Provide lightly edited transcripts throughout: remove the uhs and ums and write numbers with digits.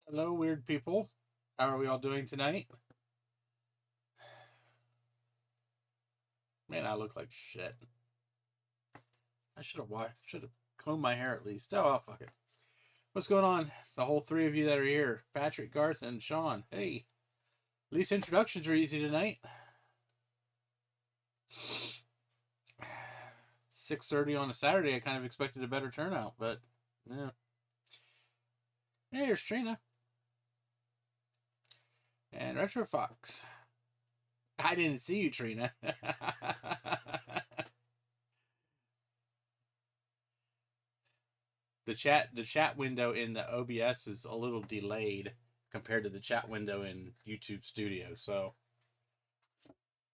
Hello, weird people. How are we all doing tonight? Man, I look like shit. I should have combed my hair at least. Oh, well, fuck it. What's going on? The whole three of you that are here, Patrick, Garth, and Sean. Hey, at least introductions are easy tonight. 6:30 on a Saturday. I kind of expected a better turnout, but yeah. Hey, there's Trina and Retro Fox. I didn't see you, Trina. the chat window in the OBS is a little delayed compared to the chat window in YouTube Studio, so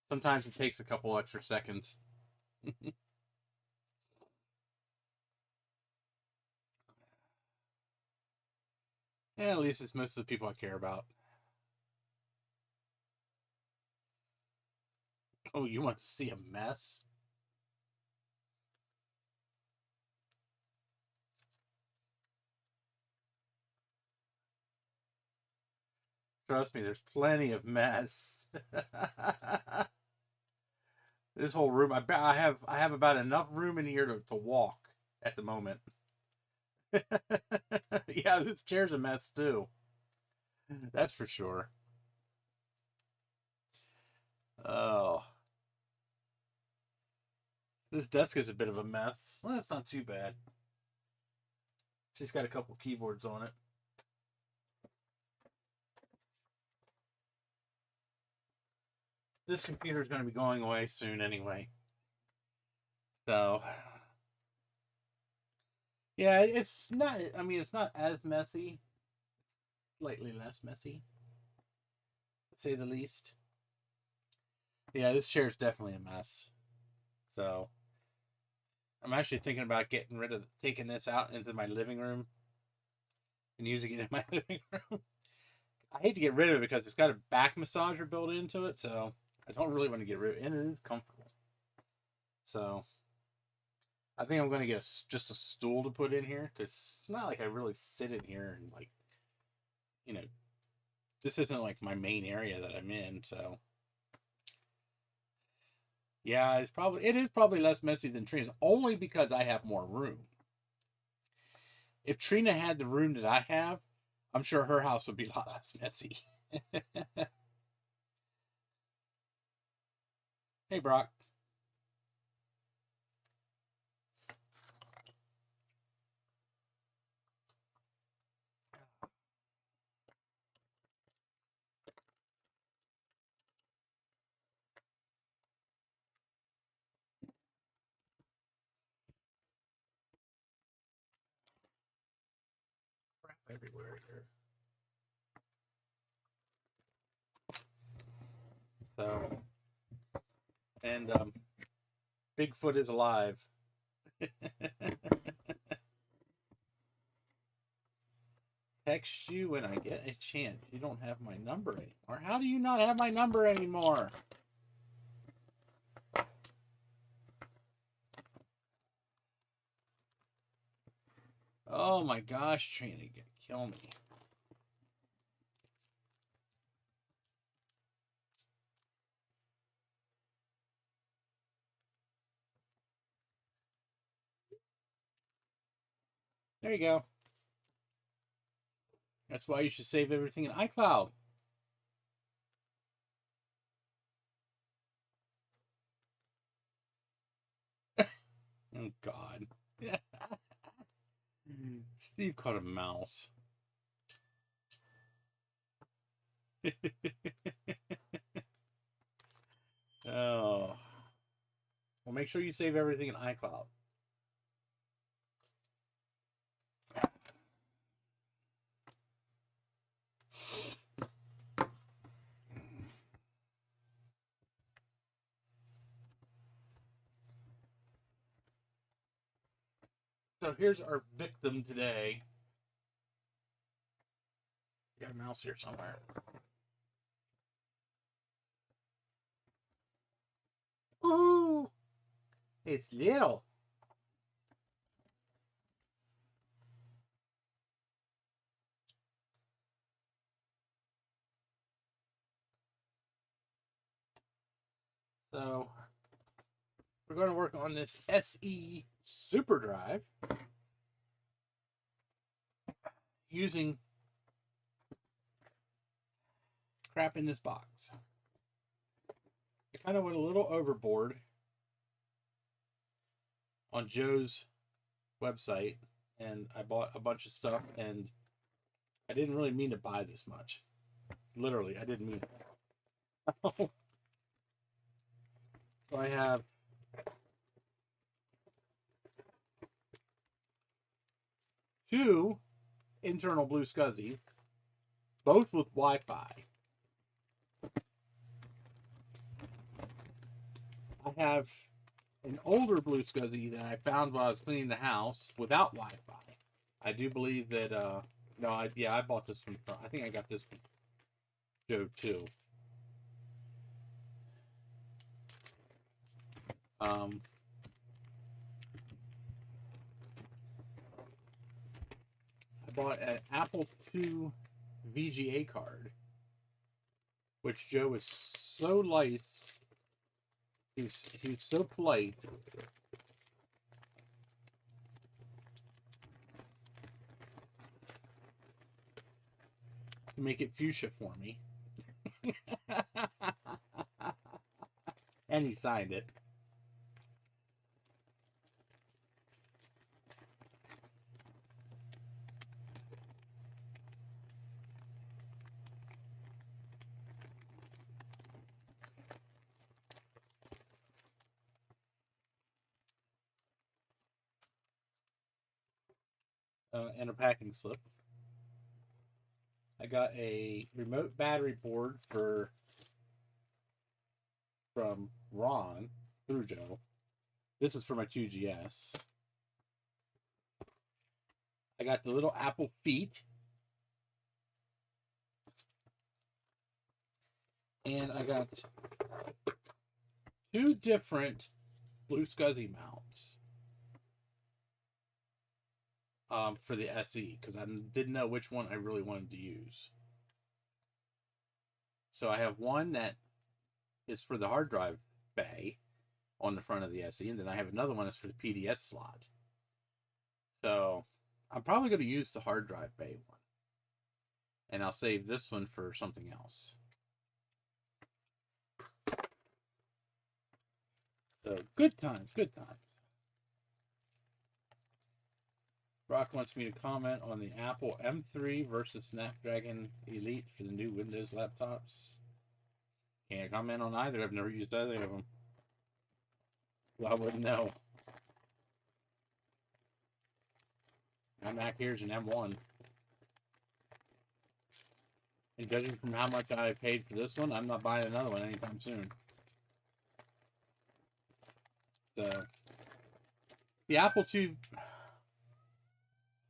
sometimes it takes a couple extra seconds. Yeah, at least it's most of the people I care about. Oh, you want to see a mess? Trust me, there's plenty of mess. This whole room, I have about enough room in here to walk at the moment. Yeah, this chair's a mess too. That's for sure. Oh, this desk is a bit of a mess. Well, that's not too bad. She's got a couple keyboards on it. This computer's going to be going away soon anyway. So, yeah, it's not, I mean, it's not as messy. Slightly less messy, to say the least. Yeah, this chair's definitely a mess. So, I'm actually thinking about taking this out into my living room and using it in my living room. I hate to get rid of it because it's got a back massager built into it, so I don't really want to get rid of it, and it is comfortable. So, I think I'm going to get just a stool to put in here because it's not like I really sit in here and, like, you know, this isn't like my main area that I'm in, so yeah, it is probably less messy than Trina's, only because I have more room. If Trina had the room that I have, I'm sure her house would be a lot less messy. Hey, Brock. Crap everywhere here. So, and Bigfoot is alive. Text you when I get a chance. You don't have my number anymore. How do you not have my number anymore? Oh my gosh, Trina, you're gonna kill me. There you go. That's why you should save everything in iCloud. Oh God. Steve caught a mouse. Oh. Well, make sure you save everything in iCloud. So here's our victim today. Got a mouse here somewhere. Ooh, it's little. So we're going to work on this SE Superdrive using crap in this box. I kind of went a little overboard on Joe's website, and I bought a bunch of stuff, and I didn't really mean to buy this much. Literally, I didn't mean it. So I have two internal BlueSCSIs, both with Wi-Fi. I have an older BlueSCSI that I found while I was cleaning the house without Wi-Fi. I do believe that, I bought this one from, I think I got this from Joe too. I bought an Apple II VGA card, which Joe was so nice. He was so polite. To make it fuchsia for me. And he signed it. And a packing slip. I got a remote battery board from Ron through Joe. This is for my 2GS. I got the little Apple feet. And I got two different BlueSCSI mounts. For the SE, because I didn't know which one I really wanted to use. So I have one that is for the hard drive bay on the front of the SE, and then I have another one that's for the PDS slot. So I'm probably going to use the hard drive bay one, and I'll save this one for something else. So good times, good times. Brock wants me to comment on the Apple M3 versus Snapdragon Elite for the new Windows laptops. Can't comment on either. I've never used either of them. Well, I wouldn't know. My Mac here is an M1. And judging from how much I paid for this one, I'm not buying another one anytime soon. So, the Apple II...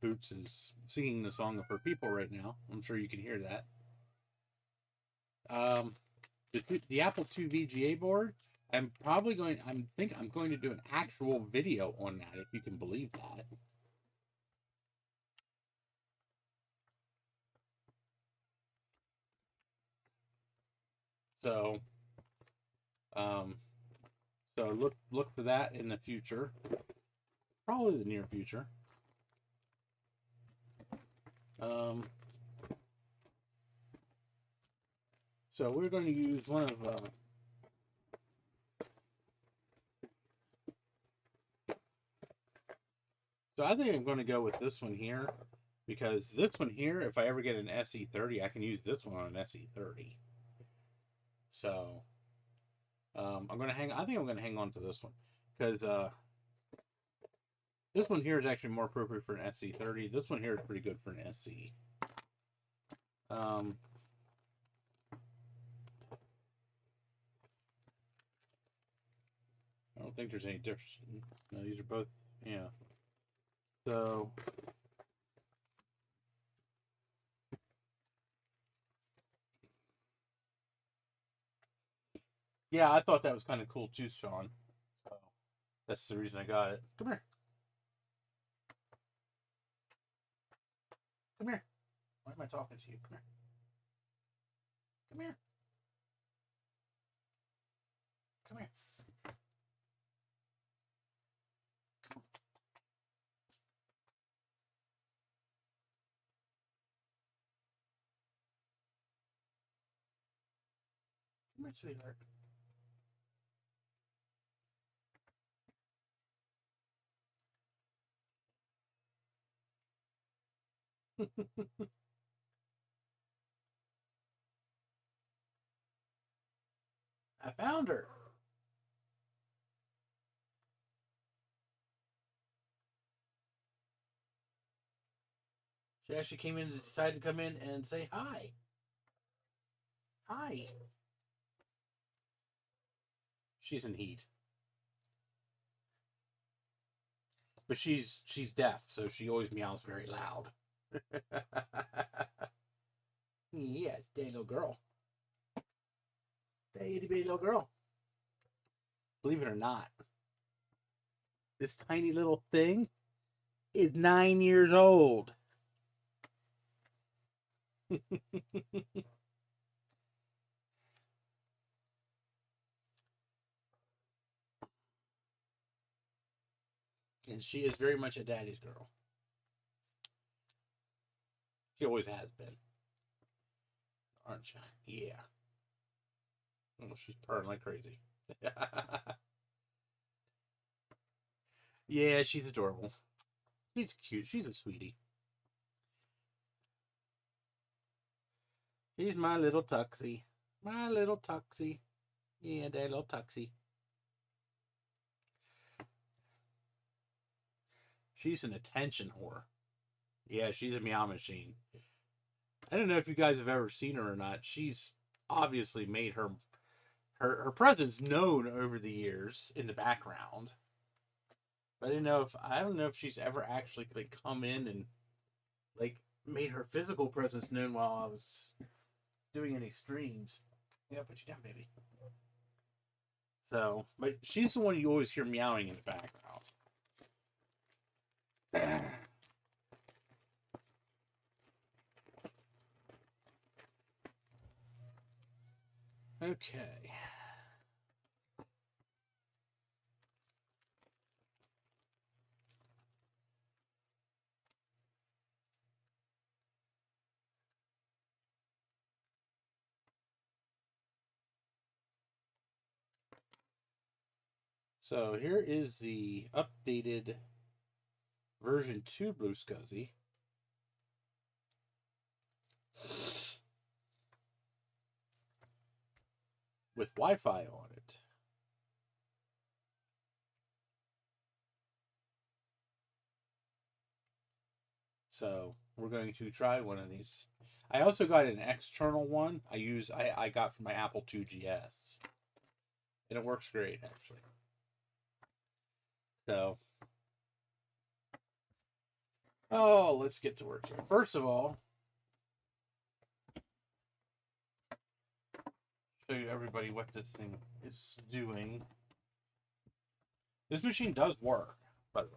Boots is singing the song of her people right now. I'm sure you can hear that. The Apple II VGA board, I'm going to do an actual video on that, if you can believe that. So, look for that in the future, probably the near future. So we're going to use one of so I think I'm going to go with this one here, because this one here, if I ever get an SE30, I can use this one on an SE30. So I think I'm going to hang on to this one, because this one here is actually more appropriate for an SE30. This one here is pretty good for an SE. I don't think there's any difference. No, these are both, yeah. So, yeah, I thought that was kind of cool too, Sean. So, that's the reason I got it. Come here. Come here. Why am I talking to you? Come here. Come here. Come here. My sweetheart. I found her. She actually came in and decided to come in and say hi. Hi. She's in heat. But she's deaf, so she always meows very loud. Yes, day little girl. Day itty bitty little girl. Believe it or not, this tiny little thing is 9 years old. And she is very much a daddy's girl. She always has been. Aren't you? Yeah. Oh, she's purring like crazy. Yeah, she's adorable. She's cute. She's a sweetie. She's my little tuxie. My little tuxie. Yeah, that little tuxie. She's an attention whore. Yeah, she's a meow machine. I don't know if you guys have ever seen her or not. She's obviously made her presence known over the years in the background. But I don't know if she's ever actually like come in and like made her physical presence known while I was doing any streams. Yeah, put you down, baby. So, but she's the one you always hear meowing in the background. Okay. So here is the updated version 2 BlueSCSI. With Wi-Fi on it. So we're going to try one of these. I also got an external one. I got from my Apple 2GS. And it works great, actually. So, let's get to work here. First of all, show you everybody what this thing is doing. This machine does work, by the way.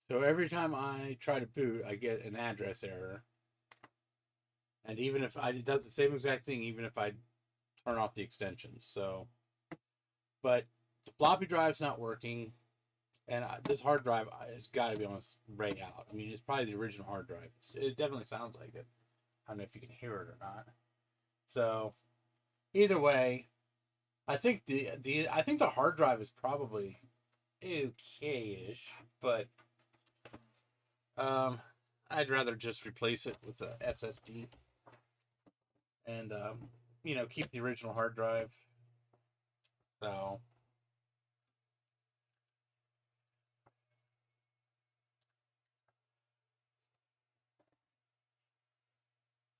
So every time I try to boot, I get an address error. And even if it does the same exact thing, even if I turn off the extensions. So, but the floppy drive's not working. And this hard drive has got to be on its way out. I mean, it's probably the original hard drive. It definitely sounds like it. I don't know if you can hear it or not. So, either way, I think the hard drive is probably okay-ish, but I'd rather just replace it with a SSD and keep the original hard drive. So,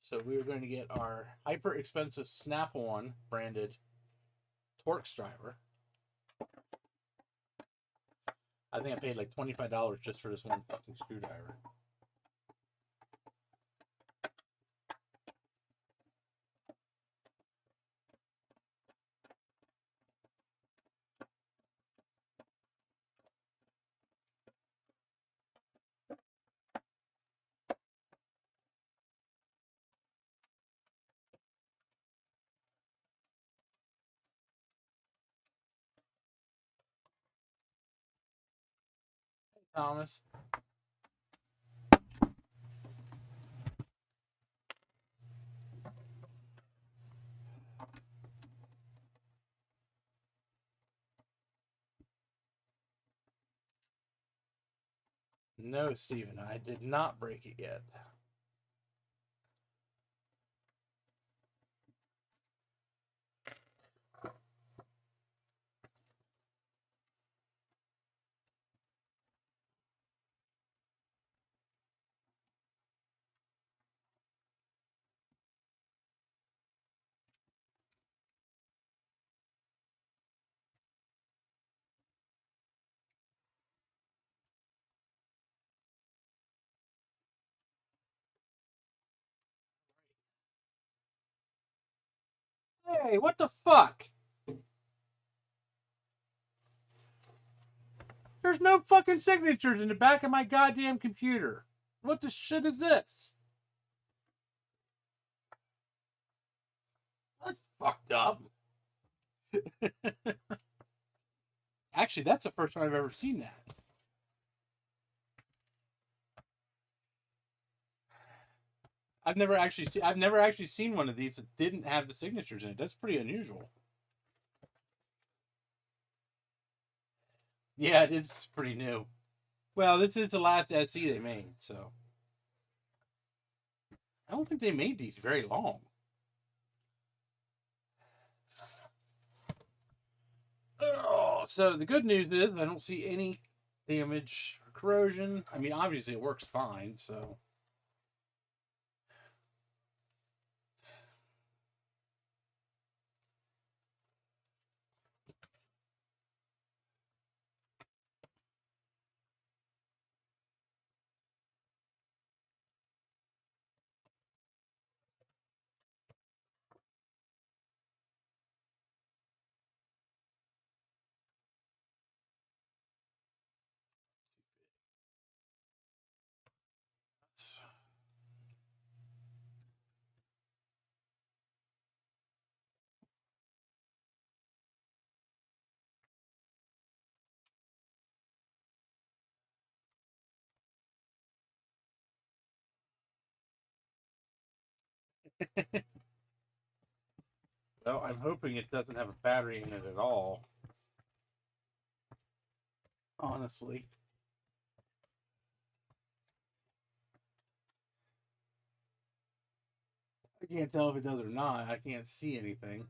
So we were going to get our hyper expensive Snap-on branded Torx driver. I think I paid like $25 just for this one fucking screwdriver. Hey, Thomas. No, Steven, I did not break it yet. Hey, what the fuck? There's no fucking signatures in the back of my goddamn computer. What the shit is this? That's fucked up. Actually, that's the first time I've ever seen that. I've never actually seen one of these that didn't have the signatures in it. That's pretty unusual. Yeah, it is pretty new. Well, this is the last SE they made, so I don't think they made these very long. Oh, so the good news is I don't see any damage or corrosion. I mean, obviously it works fine, so. Well, I'm hoping it doesn't have a battery in it at all. Honestly. I can't tell if it does or not. I can't see anything.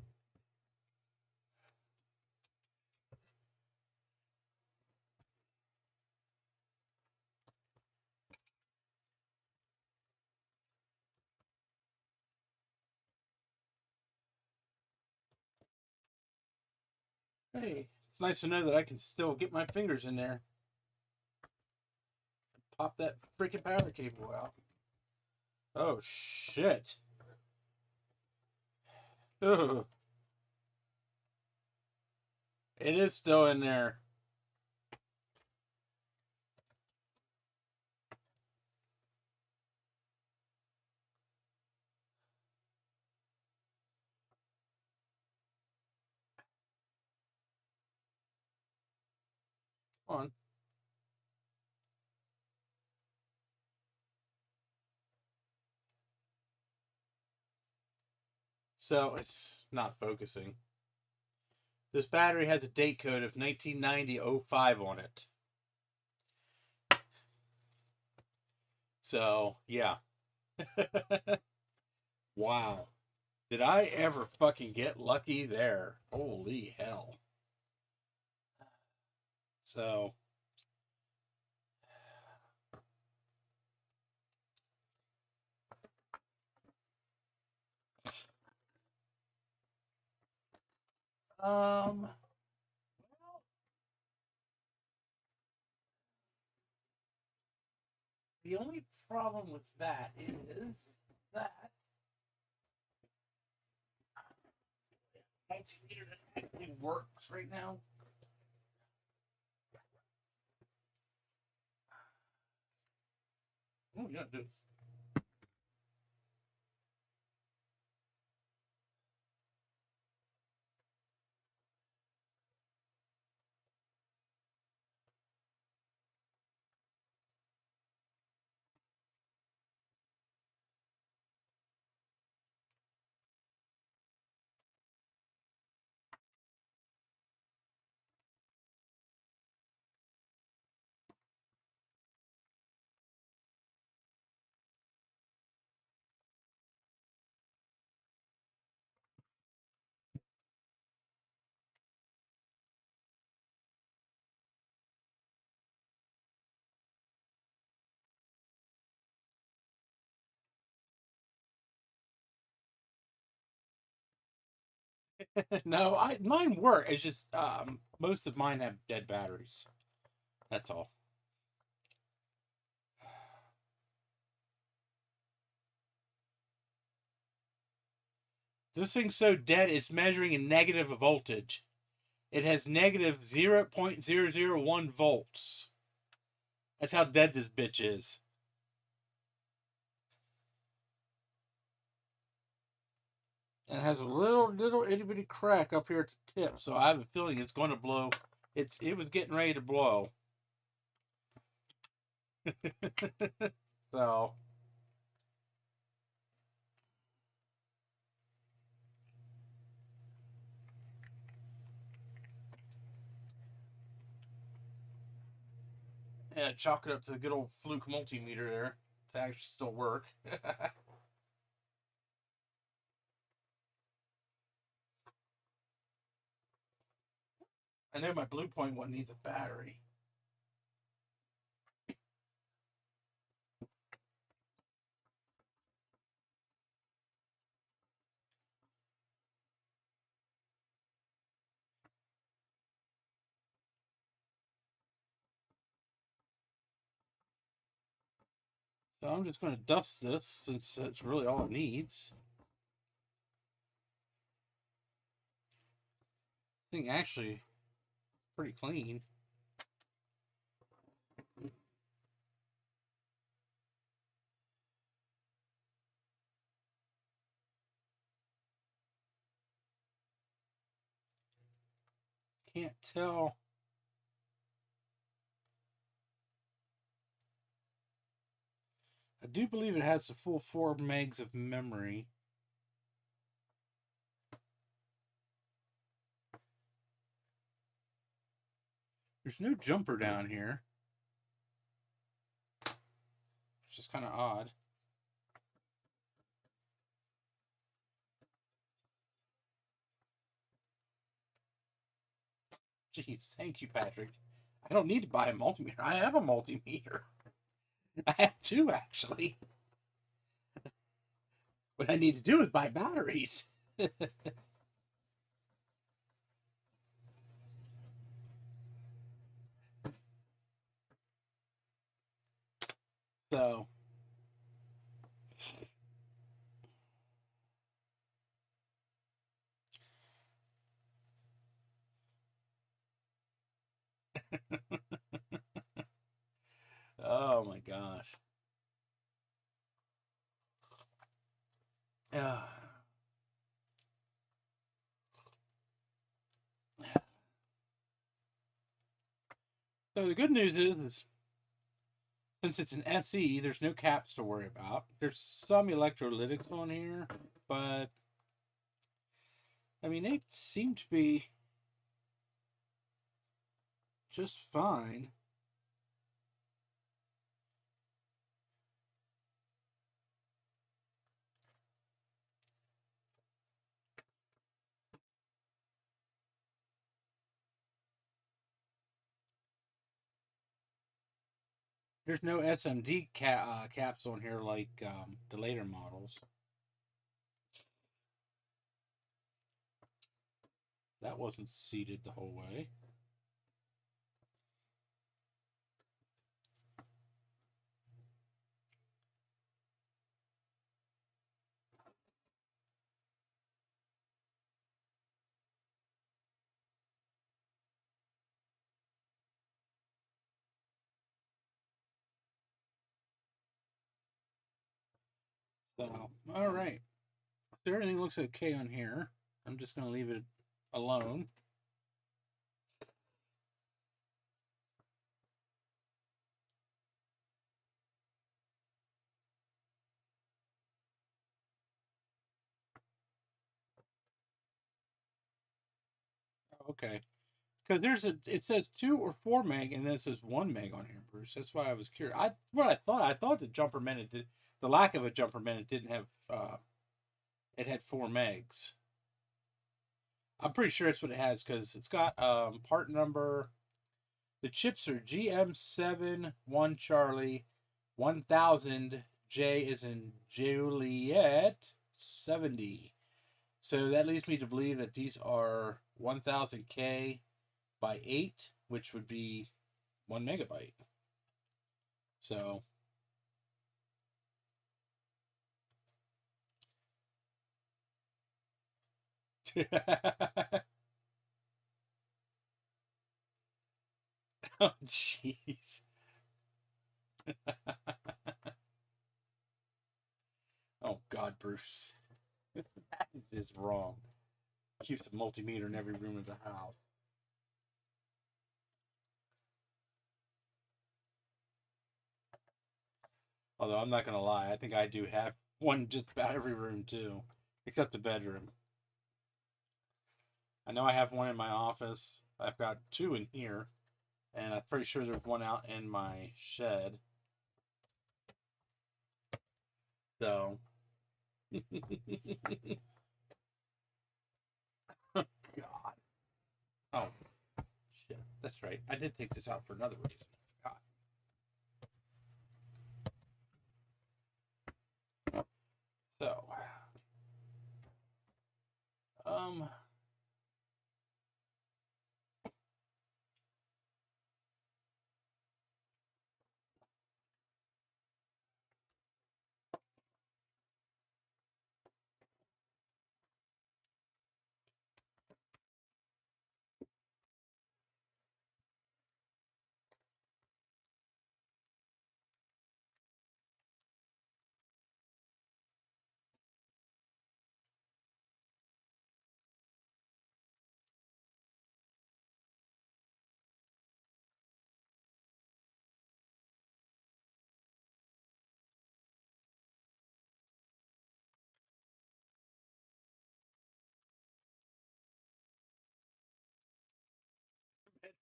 Hey, it's nice to know that I can still get my fingers in there. Pop that freaking power cable out. Oh, shit. Ugh. It is still in there. Come on. So it's not focusing. This battery has a date code of 1990-05 on it. So, yeah. Wow. Did I ever fucking get lucky there? Holy hell. So, Well, the only problem with that is that multimeter actually works right now. Oh, yeah, dude. No, mine work. It's just most of mine have dead batteries. That's all. This thing's so dead, it's measuring a negative voltage. It has negative 0.001 volts. That's how dead this bitch is. And it has a little itty bitty crack up here at the tip, so I have a feeling it's going to blow. It was getting ready to blow. So yeah, chalk it up to the good old fluke multimeter there to actually still work. I know my Blue Point one needs a battery. So I'm just going to dust this since that's really all it needs. This thing actually pretty clean. Can't tell. I do believe it has the full 4 megs of memory. There's no jumper down here, which is kind of odd. Jeez, thank you, Patrick. I don't need to buy a multimeter. I have a multimeter. I have 2, actually. What I need to do is buy batteries. So, oh my gosh. Uh, so the good news is since it's an SE, there's no caps to worry about. There's some electrolytics on here, but I mean, they seem to be just fine. There's no SMD caps on here like the later models. That wasn't seated the whole way. So, all right. So everything looks okay on here. I'm just going to leave it alone. Okay. Because it says 2 or 4 meg, and then it says 1 meg on here, Bruce. That's why I was curious. I thought the jumper meant it did, the lack of a jumper meant it didn't have, it had 4 megs. I'm pretty sure that's what it has because it's got part number. The chips are GM7 Charlie 1000 J is in Juliet 70. So that leads me to believe that these are 1000K by 8, which would be 1 megabyte. So oh jeez. Oh God, Bruce. That is wrong. Keeps a multimeter in every room of the house. Although I'm not gonna lie, I think I do have one just about every room too, except the bedroom. I know I have one in my office. I've got 2 in here, and I'm pretty sure there's one out in my shed. So, oh God, oh shit, that's right. I did take this out for another reason. God. So, um,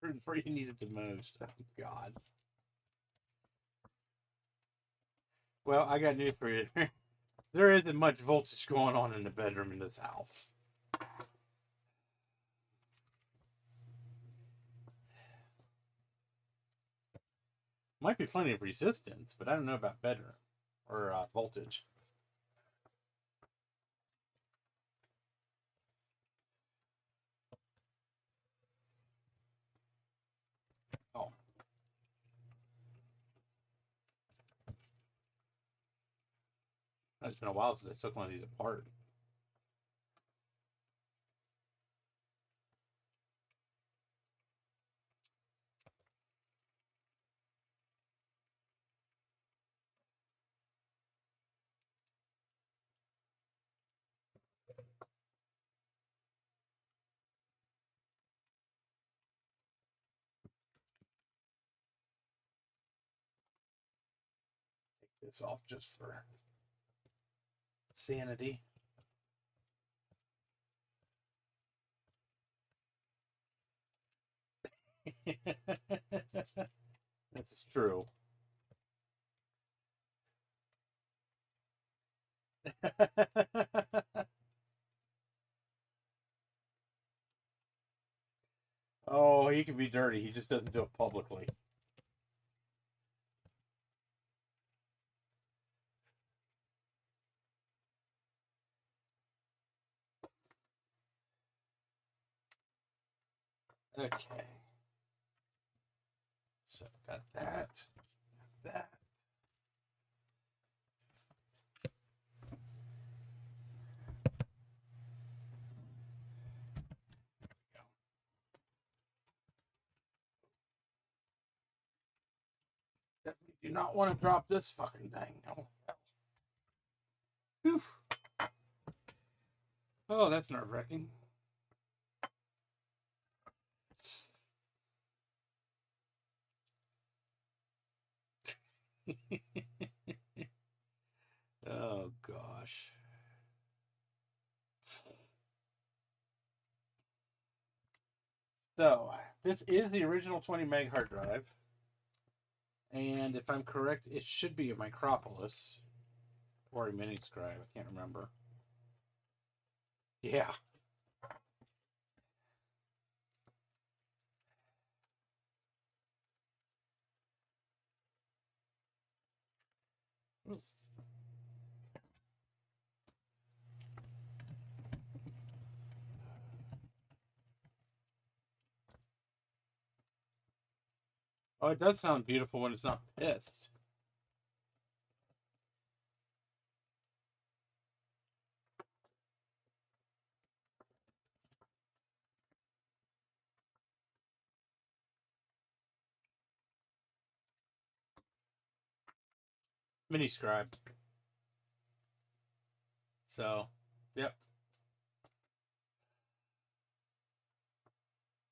bedroom where you need it the most. Oh God. Well, I got news for you. There isn't much voltage going on in the bedroom in this house. Might be plenty of resistance, but I don't know about bedroom or voltage. Oh, it's been a while since I took one of these apart. Take this off just for sanity. That's true. Oh, he can be dirty. He just doesn't do it publicly. Okay. So got that. Got that. Definitely do not want to drop this fucking thing. Oh, whew. Oh, that's nerve-wracking. Oh, gosh. So, this is the original 20 meg hard drive. And if I'm correct, it should be a Micropolis or a mini scribe. I can't remember. Yeah. Oh, it does sound beautiful when it's not pissed. Mini scribe. So, yep.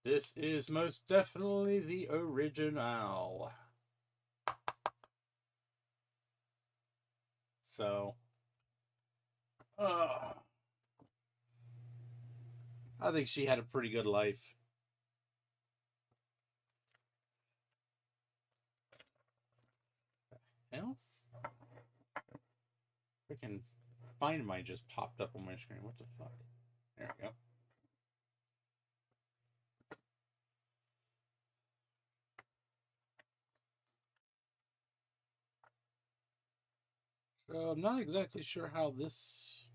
This is most definitely the original. So, I think she had a pretty good life. Hell? Freaking Find My just popped up on my screen. What the fuck? There we go. So I'm not exactly sure how this.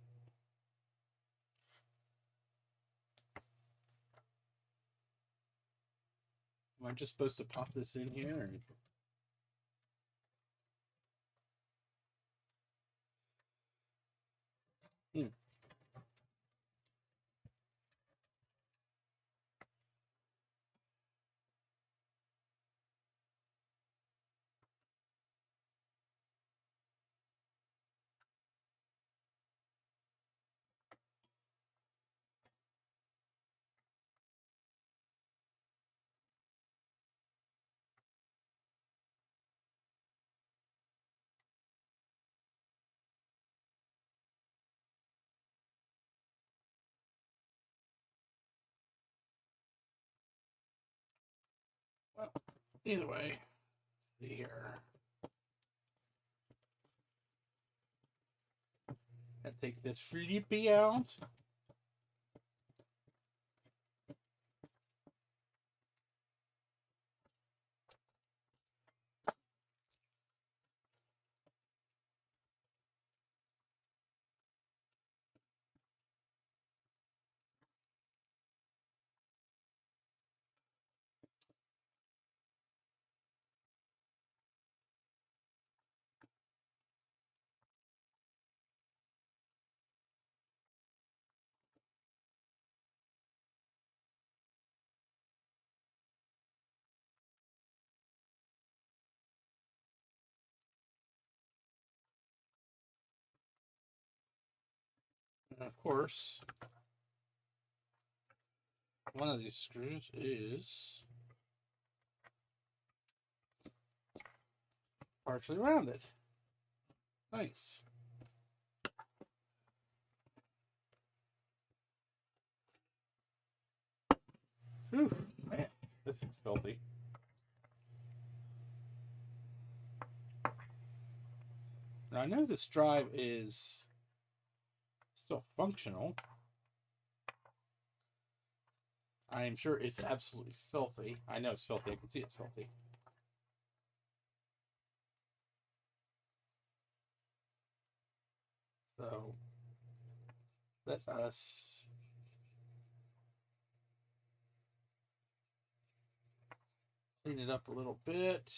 Am I just supposed to pop this in here? And... Well, either way, let's see here. I take this flippy out. And of course, one of these screws is partially rounded. Nice. Whew, man, this is filthy. Now I know this drive is still functional. I am sure it's absolutely filthy. I know it's filthy. I can see it's filthy. So let us Clean it up a little bit.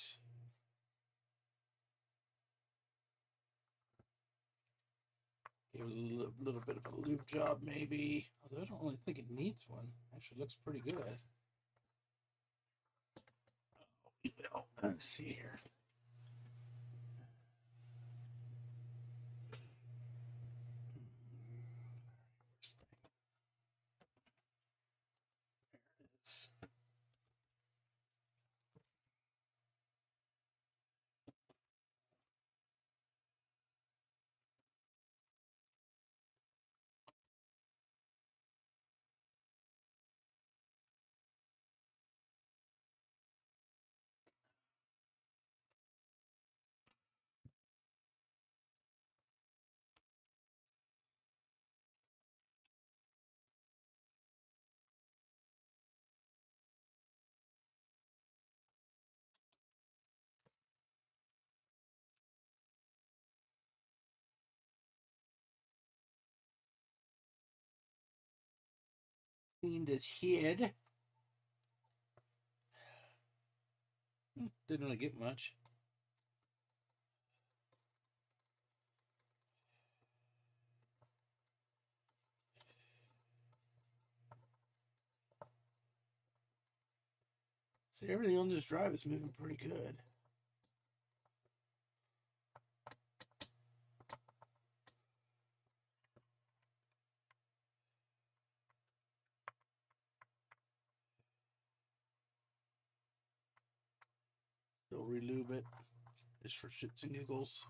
Give it a little bit of a lube job, maybe. Although I don't really think it needs one. Actually, looks pretty good. Oh, let's see here. There it is. Cleaned his head. Didn't really get much. See, everything on this drive is moving pretty good. Still relube it, just for shits and giggles.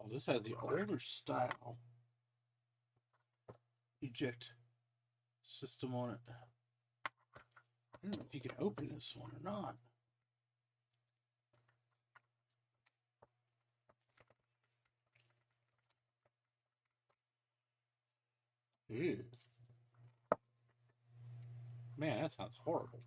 Oh, this has the older style eject system on it. I don't know if you can open this one or not. Ew. Man, that sounds horrible.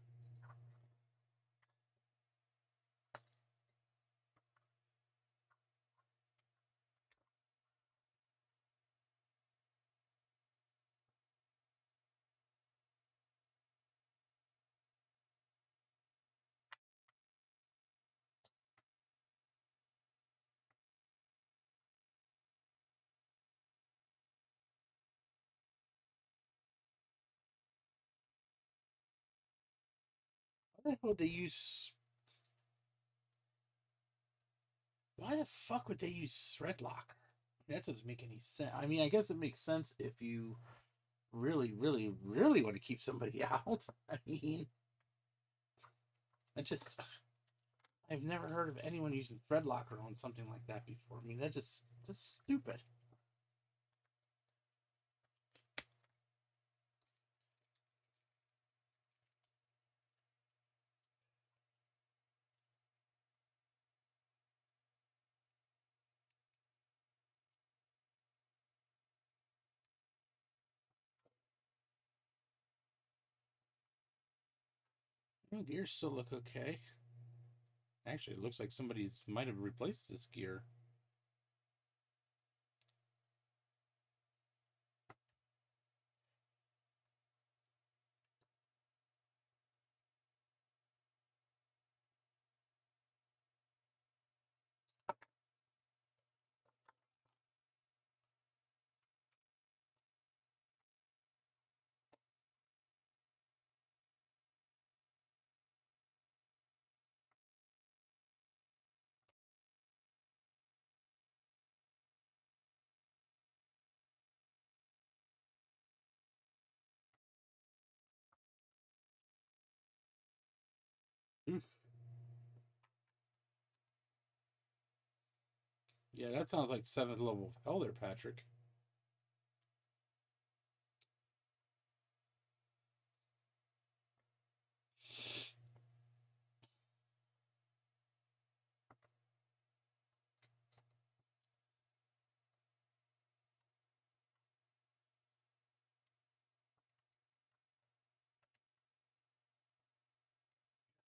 Why the hell would they use? Why the fuck would they use thread locker? That doesn't make any sense. I mean, I guess it makes sense if you really, really, really want to keep somebody out. I mean, I've never heard of anyone using thread locker on something like that before. I mean, that's just stupid. Gears still look okay. Actually, it looks like somebody's might have replaced this gear. Yeah, that sounds like 7th level of hell there, Patrick.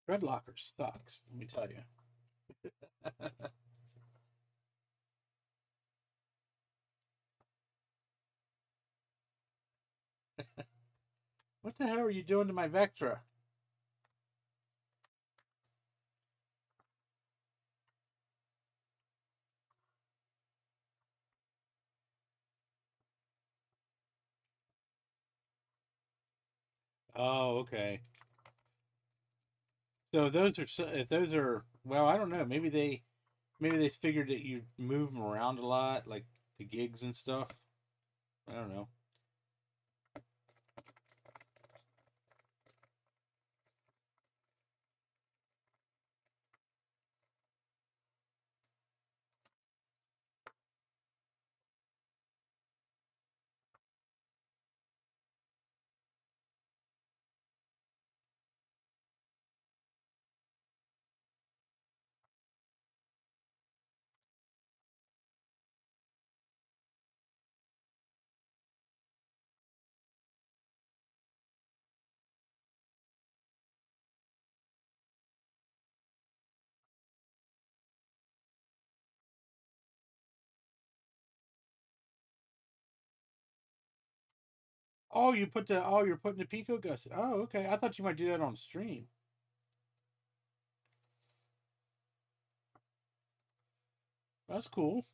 Thread locker sucks, let me tell you. What the hell are you doing to my Vectra? Oh, okay. So if those are well, I don't know. Maybe they figured that you move them around a lot, like the gigs and stuff. I don't know. Oh, you're putting the Pico gusset. Oh, okay. I thought you might do that on stream. That's cool.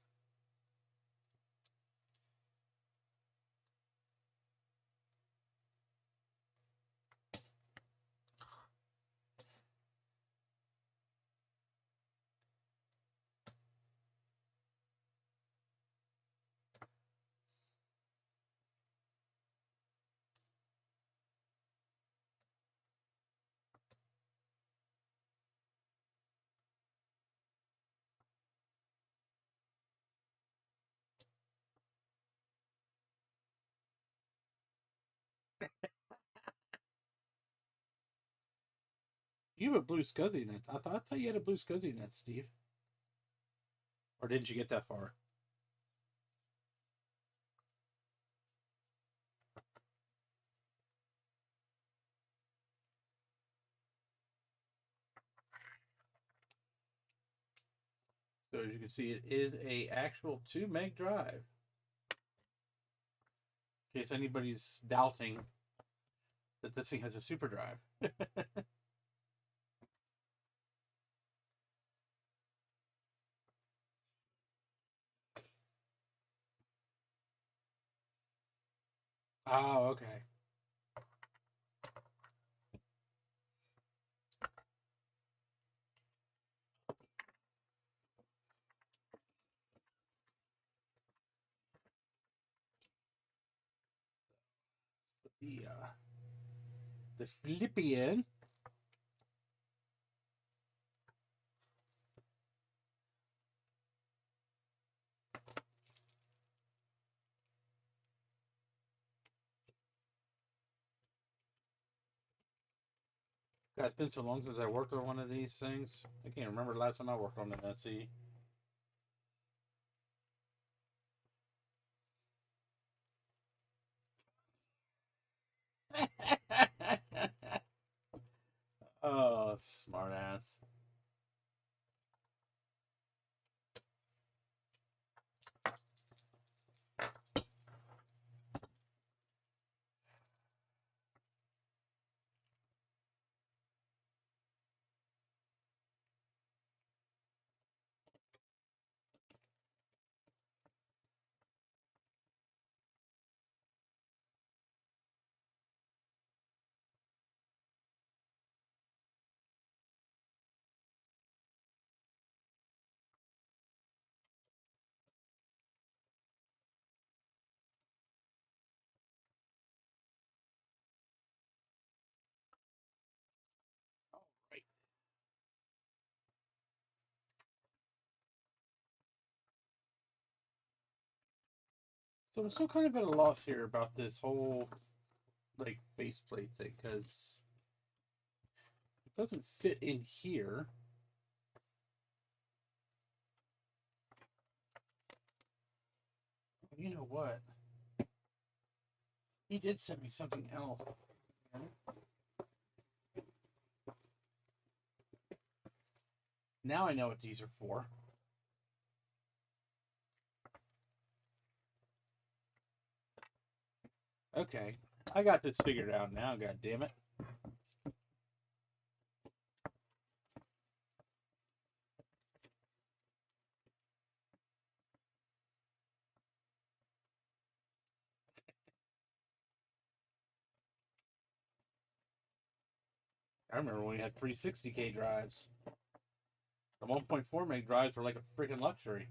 You have a BlueSCSI net. I thought you had a BlueSCSI net, Steve. Or didn't you get that far? So as you can see, it is a actual 2 meg drive. In case anybody's doubting that this thing has a super drive. Oh, okay. The flippy in. God, it's been so long since I worked on one of these things. I can't remember the last time I worked on an SE. Oh, smart ass. Right. So I'm still kind of at a loss here about this whole like faceplate thing because it doesn't fit in here. You know what? He did send me something else. Now I know what these are for. Okay, I got this figured out now, god damn it. I remember when we had 360K drives. The 1.4 meg drives were like a freaking luxury.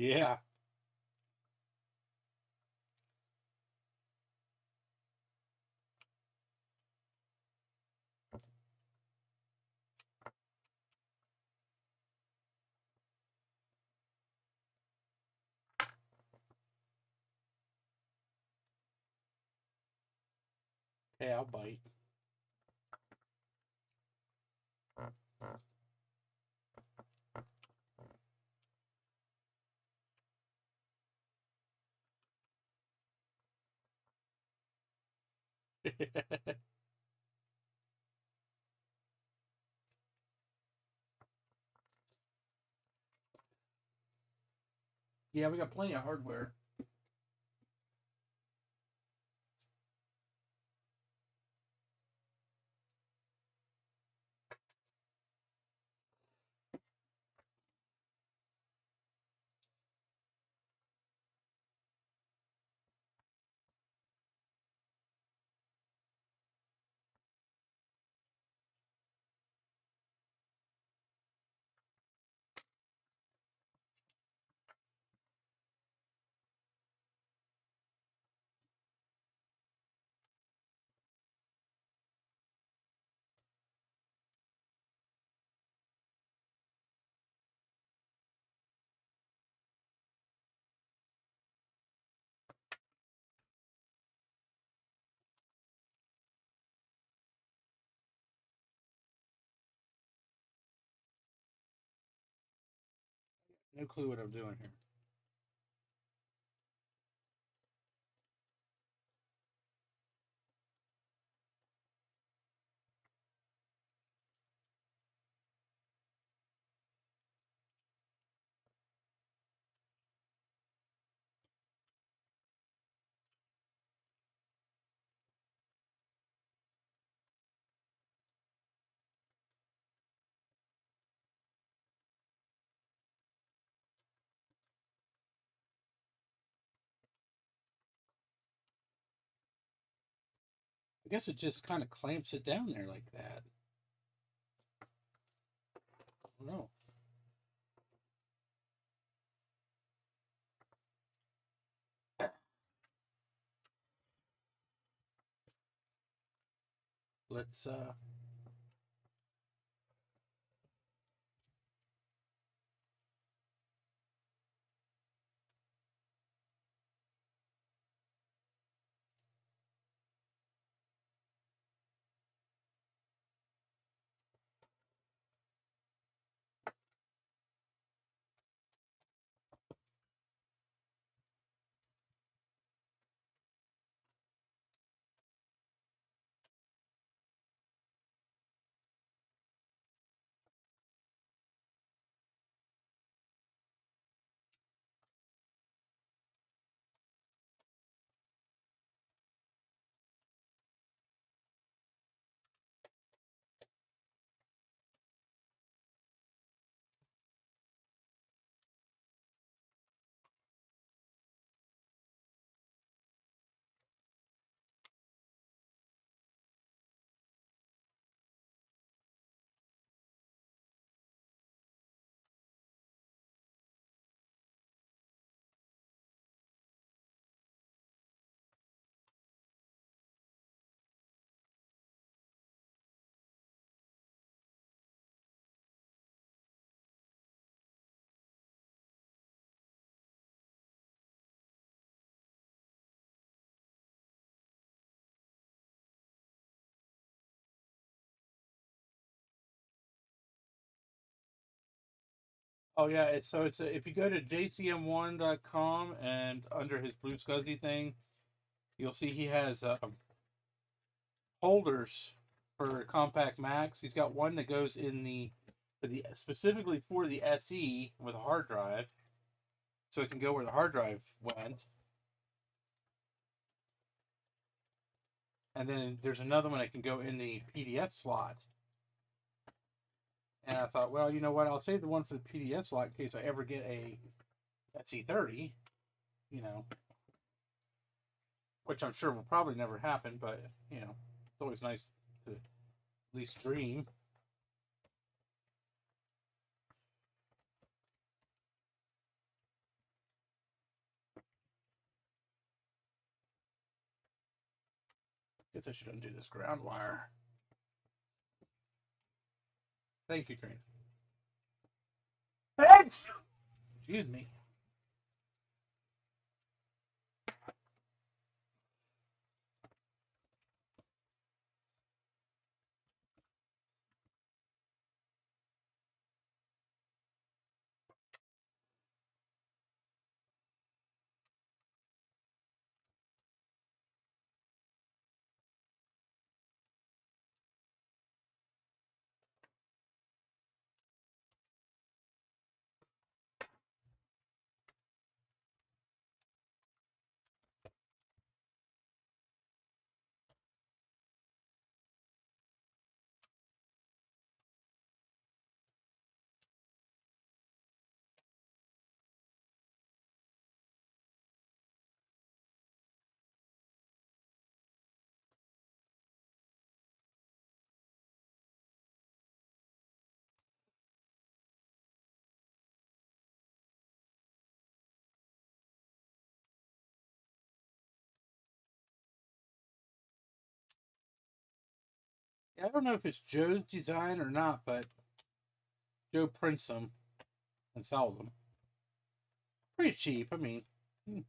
Yeah. Hey, I'll bite. Yeah, we got plenty of hardware. No clue what I'm doing here. I guess it just kind of clamps it down there like that. I don't know. Let's Oh yeah, if you go to jcm1.com and under his BlueSCSI thing, you'll see he has holders for compact Macs. He's got one that goes in the specifically for the SE with a hard drive, so it can go where the hard drive went. And then there's another one that can go in the PDF slot. And I thought, well, you know what? I'll save the one for the PDF slot in case I ever get a SE30, you know, which I'm sure will probably never happen, but, you know, it's always nice to at least dream. Guess I should undo this ground wire. Thank you, Green. Excuse me. I don't know if it's Joe's design or not, but Joe prints them and sells them. Pretty cheap. I mean, it's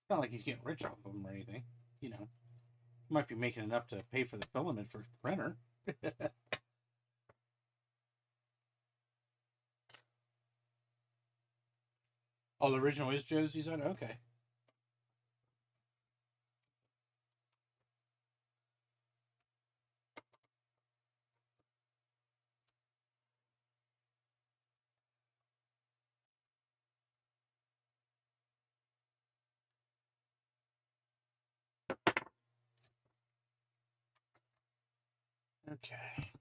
not like he's getting rich off of them or anything. You know, he might be making enough to pay for the filament for the printer. Oh, the original is Joe's design? Okay. Okay.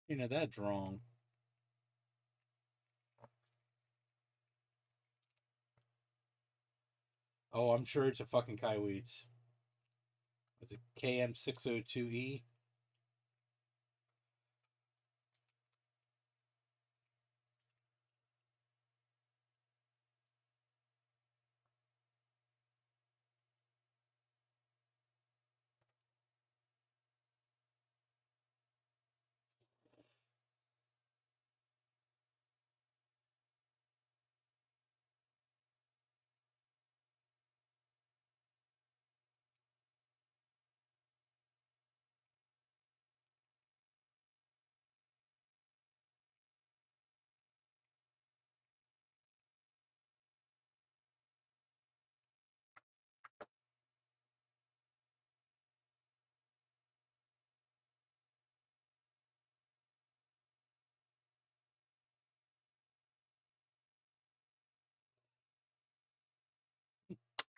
You know, that's wrong. Oh, I'm sure it's a fucking Kaiweets. It's a KM602E.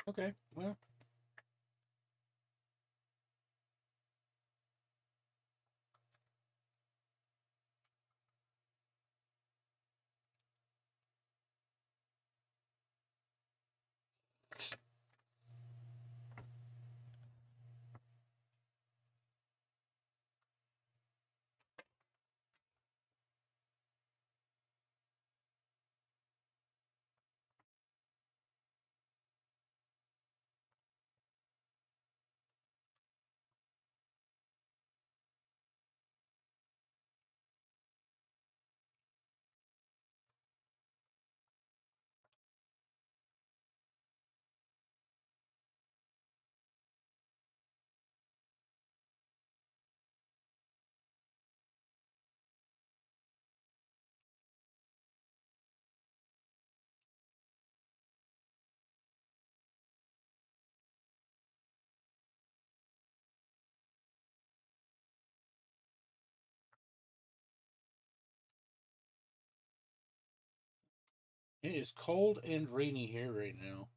Okay, well. It is cold and rainy here right now.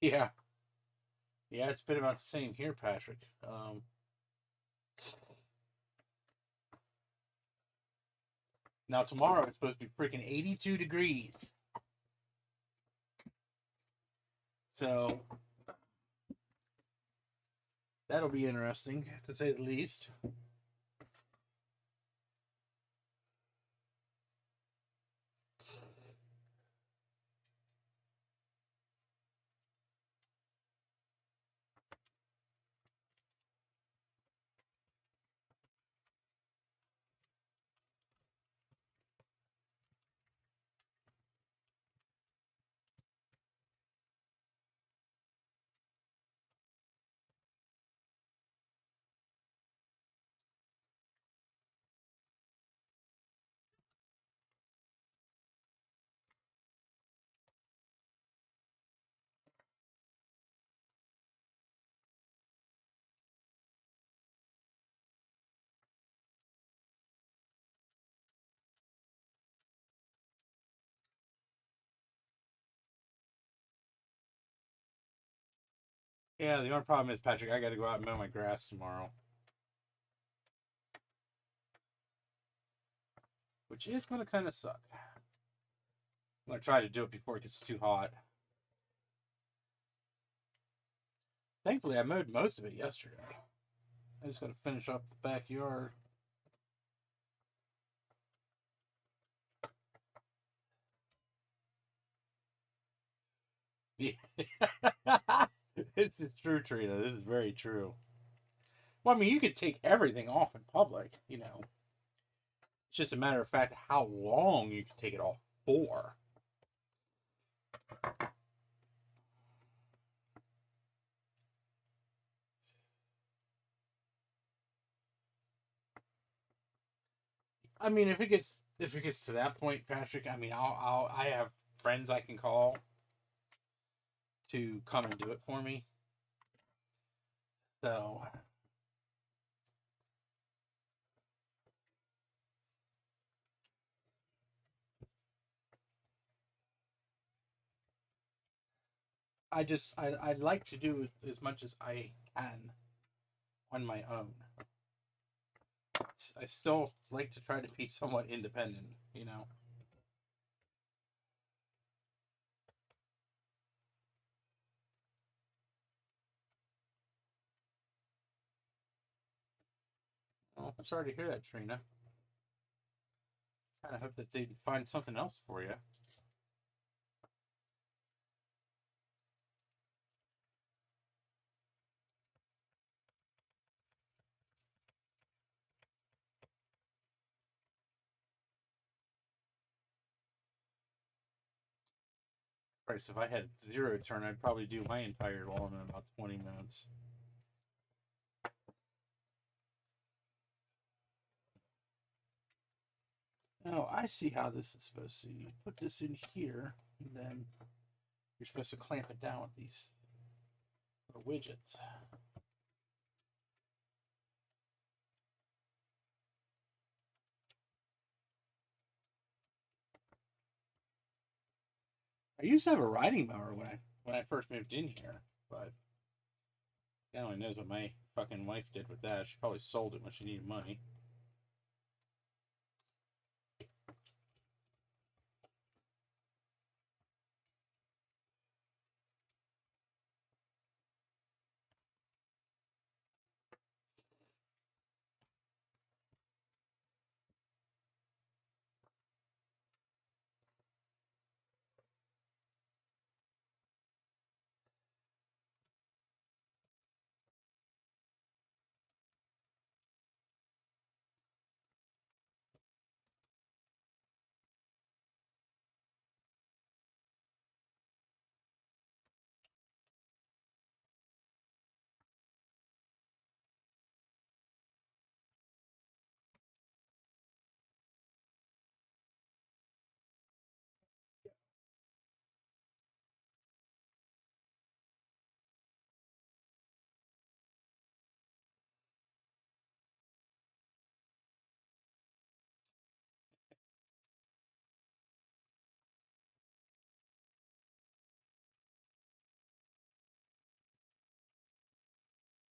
Yeah. Yeah, it's been about the same here, Patrick. Now tomorrow it's supposed to be freaking 82 degrees. So that'll be interesting, to say the least. Yeah, the only problem is, Patrick, I got to go out and mow my grass tomorrow, which is going to kind of suck. I'm going to try to do it before it gets too hot. Thankfully, I mowed most of it yesterday. I just got to finish up the backyard. Yeah. This is true, Trina. This is very true. Well, I mean, you could take everything off in public, you know. It's just a matter of fact how long you can take it off for. I mean, if it gets to that point, Patrick, I mean, I have friends I can call to come and do it for me. So I'd like to do as much as I can on my own. I still like to try to be somewhat independent, you know. Well, I'm sorry to hear that, Trina. I hope that they find something else for you. Christ, if I had 0 turn, I'd probably do my entire lawn in about 20 minutes. Now, I see how this is supposed to. You put this in here, and then you're supposed to clamp it down with these little widgets. I used to have a riding mower when I first moved in here, but God only knows what my fucking wife did with that. She probably sold it when she needed money.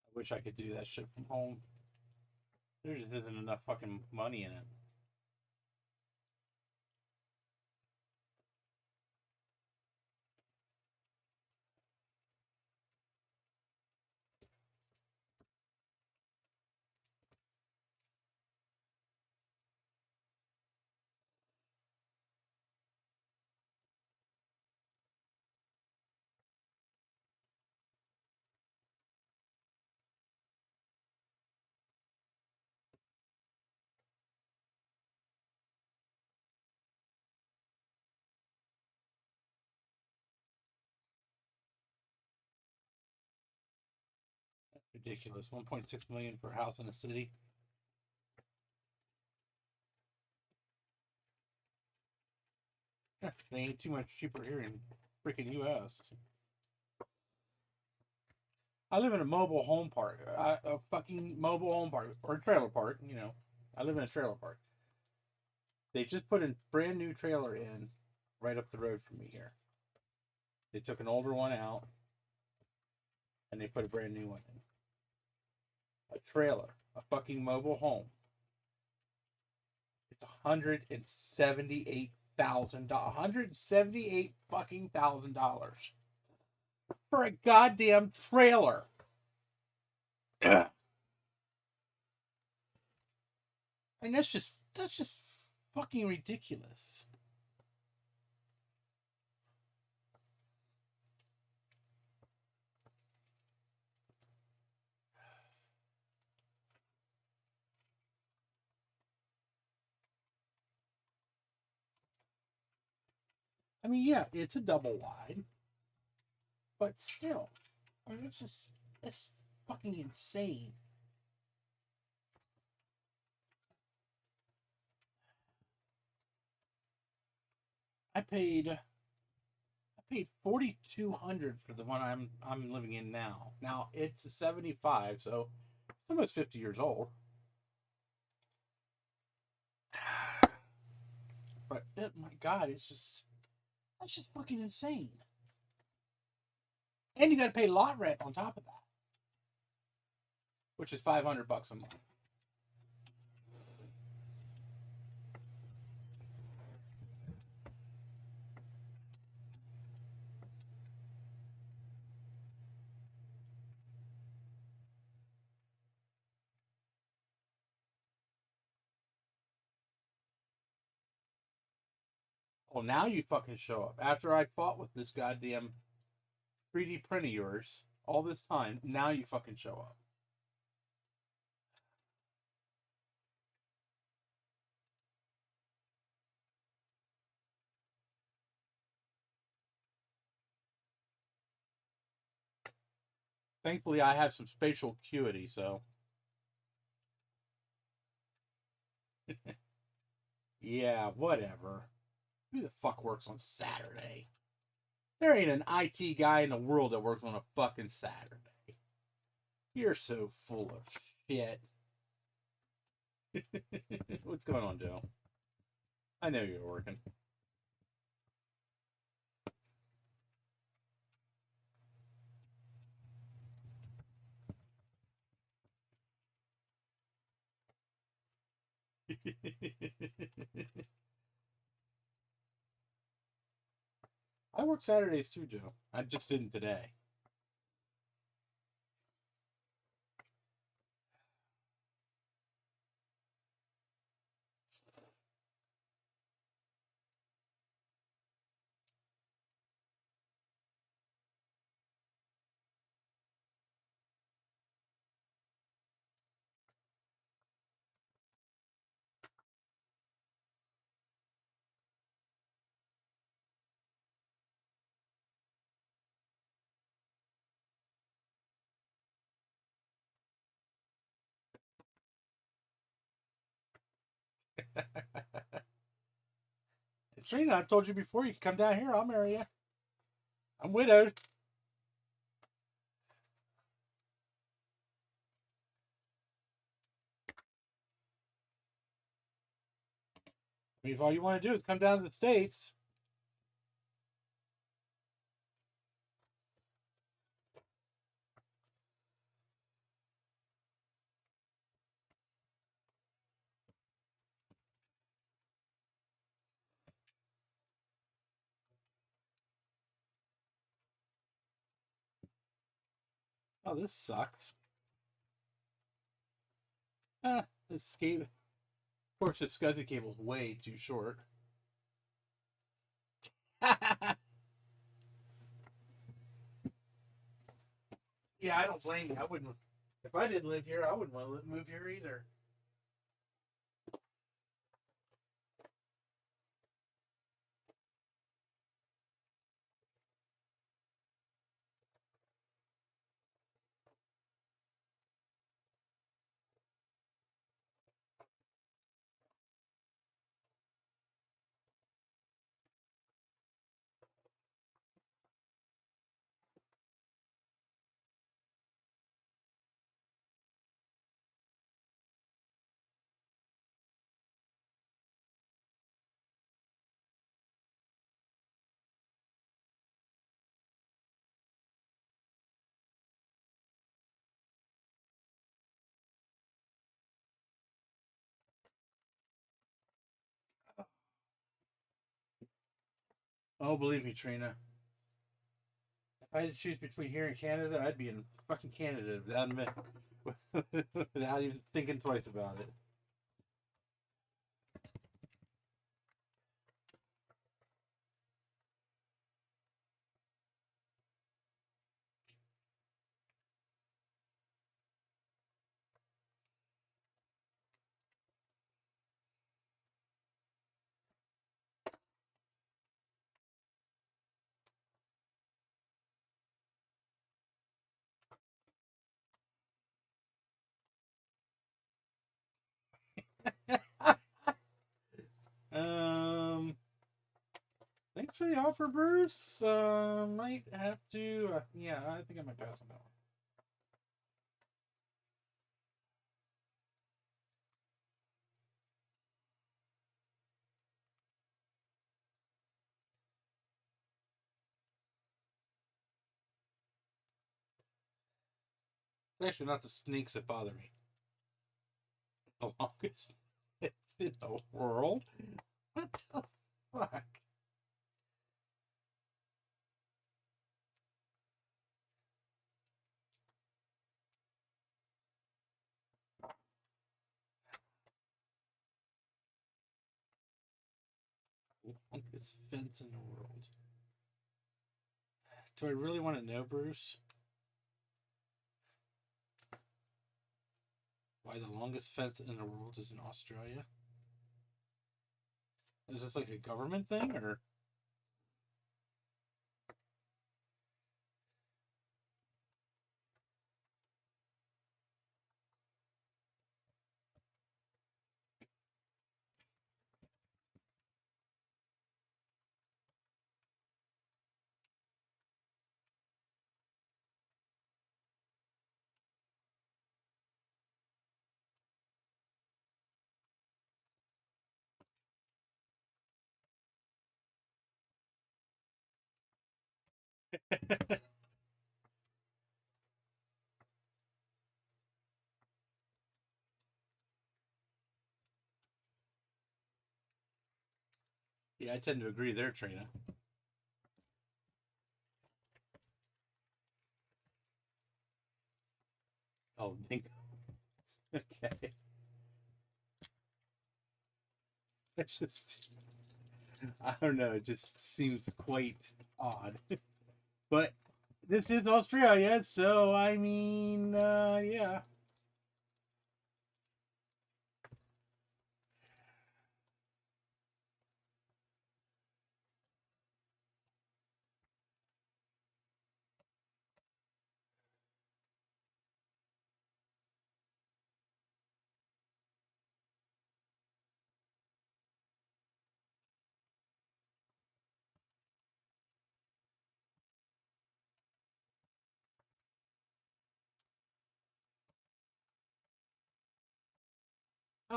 I wish I could do that shit from home. There just isn't enough fucking money in it. That's ridiculous. 1.6 million for a house in a city. They ain't too much cheaper here in freaking U.S. I live in a mobile home park, a fucking mobile home park or a trailer park. You know, I live in a trailer park. They just put a brand new trailer in right up the road from me here. They took an older one out and they put a brand new one in. A trailer, a fucking mobile home. It's $178,000. $178 fucking $1,000 for a goddamn trailer. And that's just fucking ridiculous. I mean, yeah, it's a double wide, but still, I mean, it's fucking insane. I paid $4,200 for the one I'm living in now. Now it's a 75, so it's almost 50 years old. But oh my God, that's just fucking insane. And you got to pay lot rent on top of that, which is $500 a month. Well, now you fucking show up. After I fought with this goddamn 3D print of yours all this time, now you fucking show up. Thankfully, I have some spatial acuity, so. Yeah, whatever. Who the fuck works on Saturday? There ain't an IT guy in the world that works on a fucking Saturday. You're so full of shit. What's going on, Joe? I know you're working. I work Saturdays too, Joe. I just didn't today. Trina, I've told you before, you can come down here, I'll marry you. I'm widowed. I mean, if all you want to do is come down to the States. Oh, this sucks. This cable. Of course, the SCSI cable's way too short. Yeah, I don't blame you. I wouldn't. If I didn't live here, I wouldn't want to move here either. Oh, believe me, Trina. If I had to choose between here and Canada, I'd be in fucking Canada without even thinking twice about it. Thanks for the offer, Bruce. Might have to. Yeah, I think I might pass on that one. It's actually not the snakes that bother me. The longest fence in the world? What the fuck? Longest fence in the world. Do I really want to know, Bruce? Why the longest fence in the world is in Australia? Is this like a government thing, or? Yeah, I tend to agree there, Trina. Oh, dingo. Okay. It's just, I don't know, it just seems quite odd. But this is Australia, so I mean, yeah.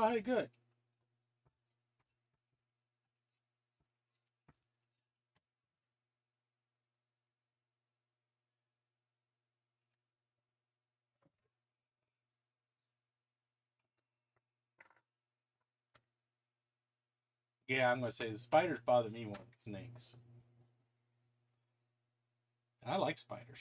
Oh, hey, good. Yeah, I'm going to say the spiders bother me more than snakes. And I like spiders.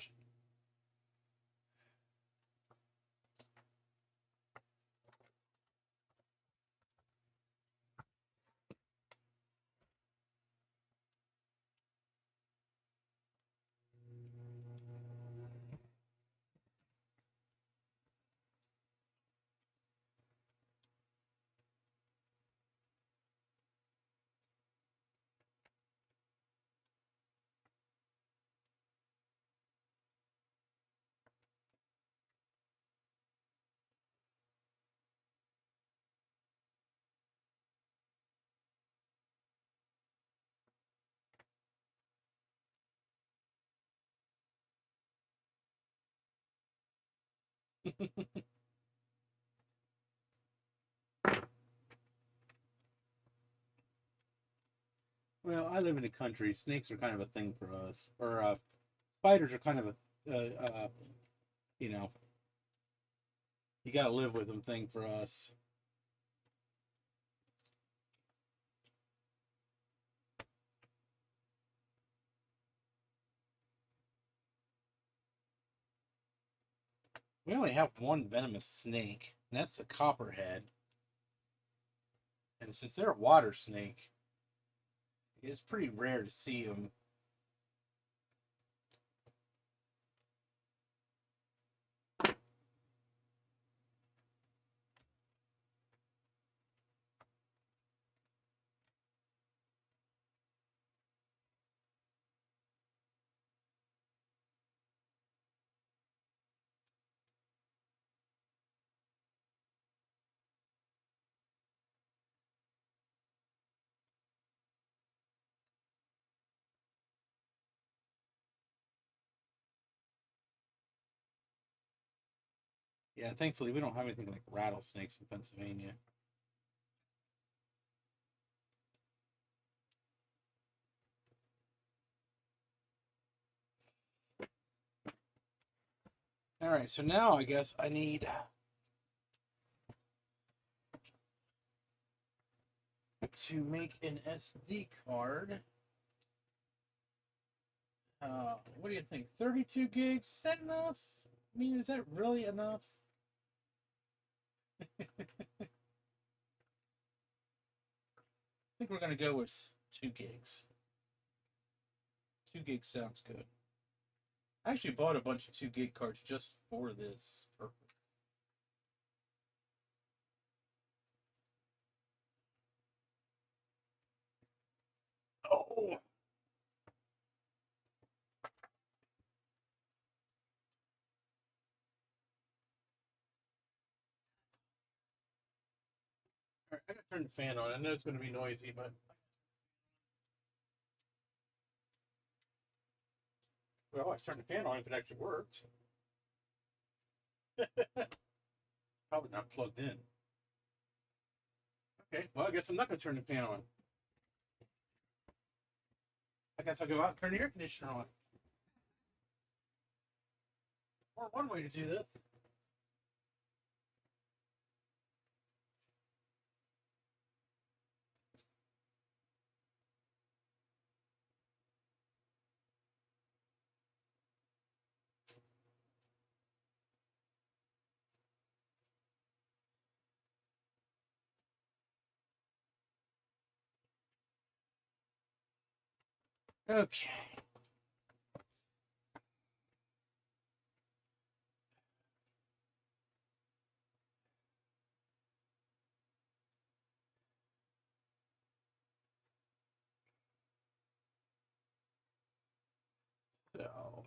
Well, I live in the country. Snakes are kind of a thing for us. Or spiders are kind of you know, you got to live with them thing for us. We only have one venomous snake, and that's the copperhead. And since they're a water snake, it's pretty rare to see them. Yeah, thankfully we don't have anything like rattlesnakes in Pennsylvania. All right, so now I guess I need to make an SD card. What do you think? 32 gigs? Is that enough? I mean, is that really enough? I think we're going to go with 2 gigs. 2 gigs sounds good. I actually bought a bunch of 2 gig cards just for this purpose. Oh! All right, I gotta turn the fan on. I know it's going to be noisy, but well, I turned the fan on if it actually worked. Probably not plugged in. Okay, well, I guess I'm not going to turn the fan on. I guess I'll go out and turn the air conditioner on. Or one way to do this. Okay. So.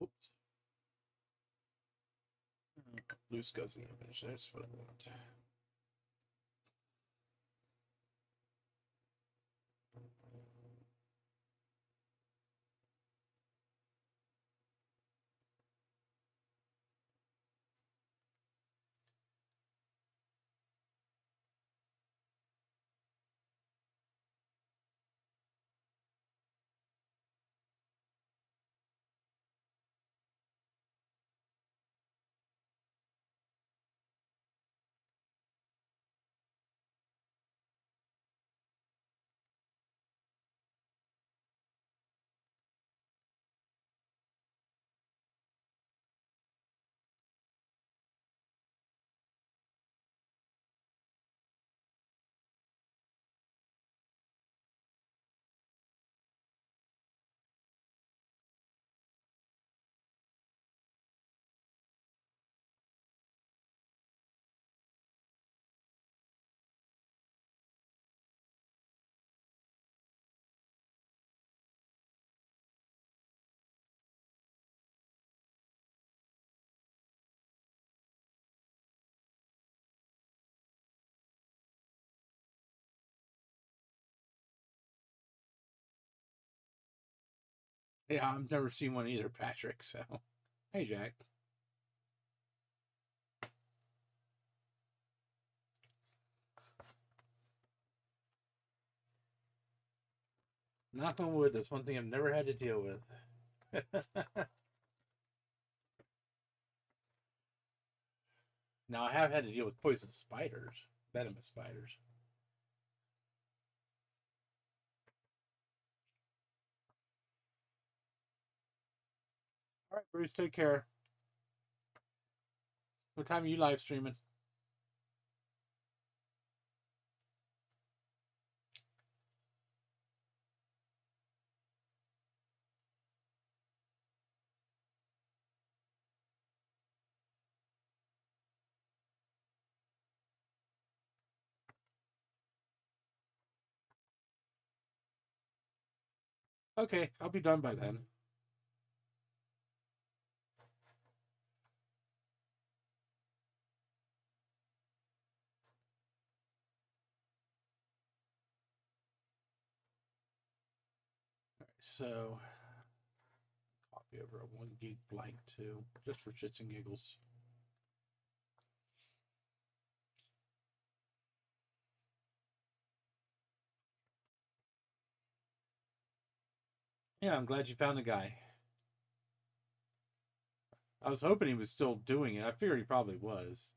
Oops. BlueSCSI image. That's what I want. Yeah, I've never seen one either, Patrick. So, hey, Jack. Knock on wood. That's one thing I've never had to deal with. Now, I have had to deal with poisonous spiders, venomous spiders. All right, Bruce, take care. What time are you live streaming? Okay, I'll be done by then. All right, so copy over a 1 gig blank too, just for shits and giggles. Yeah, I'm glad you found the guy. I was hoping he was still doing it. I figured he probably was.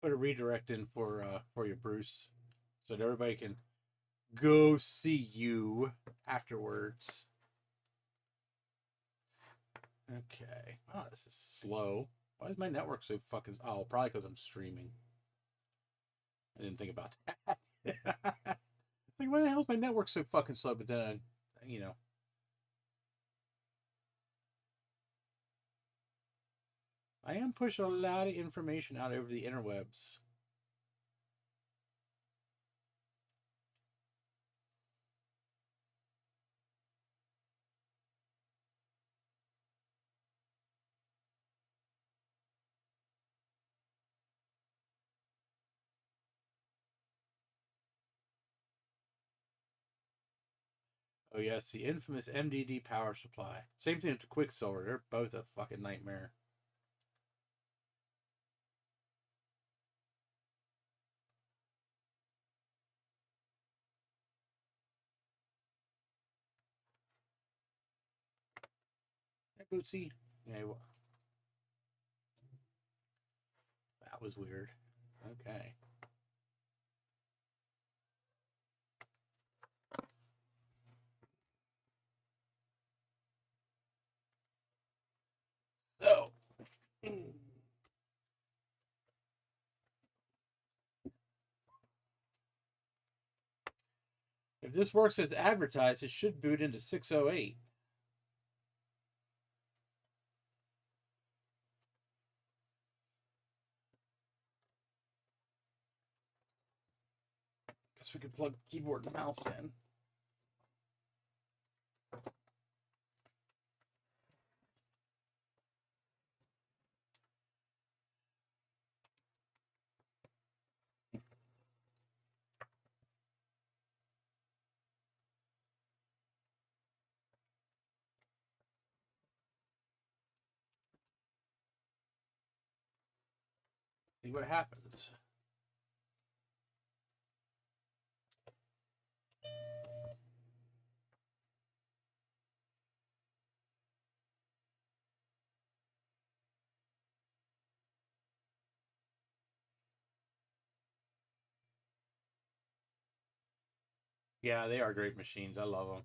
Put a redirect in for you, Bruce, so that everybody can go see you afterwards. Okay. Oh, this is slow. Why is my network so fucking... Oh, probably because I'm streaming. I didn't think about that. It's like, why the hell is my network so fucking slow? But then, you know. I am pushing a lot of information out over the interwebs. Oh, yes, the infamous MDD power supply. Same thing with the Quicksilver. They're both a fucking nightmare. Hey, Bootsy. Yeah, well, that was weird. Okay. So. If this works as advertised, it should boot into 608. Guess we could plug keyboard and mouse in. See what happens. Yeah, they are great machines. I love them.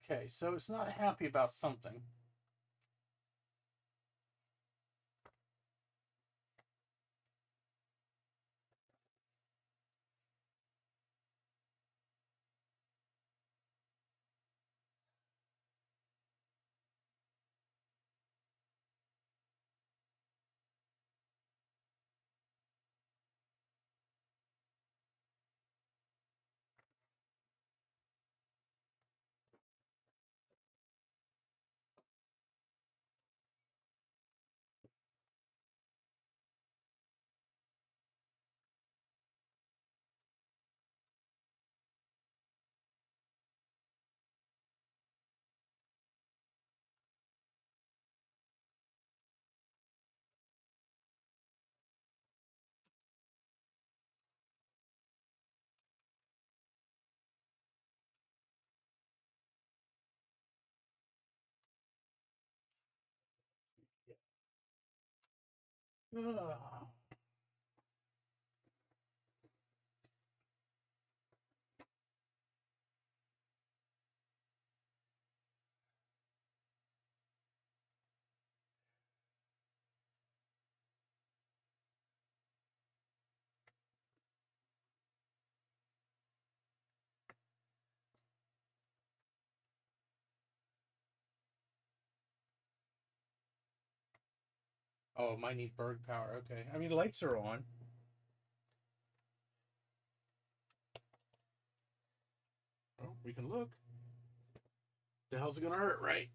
Okay, so it's not happy about something. Ugh. Oh, might need Berg power. Okay. I mean, the lights are on. Well, we can look. The hell's it gonna hurt, right?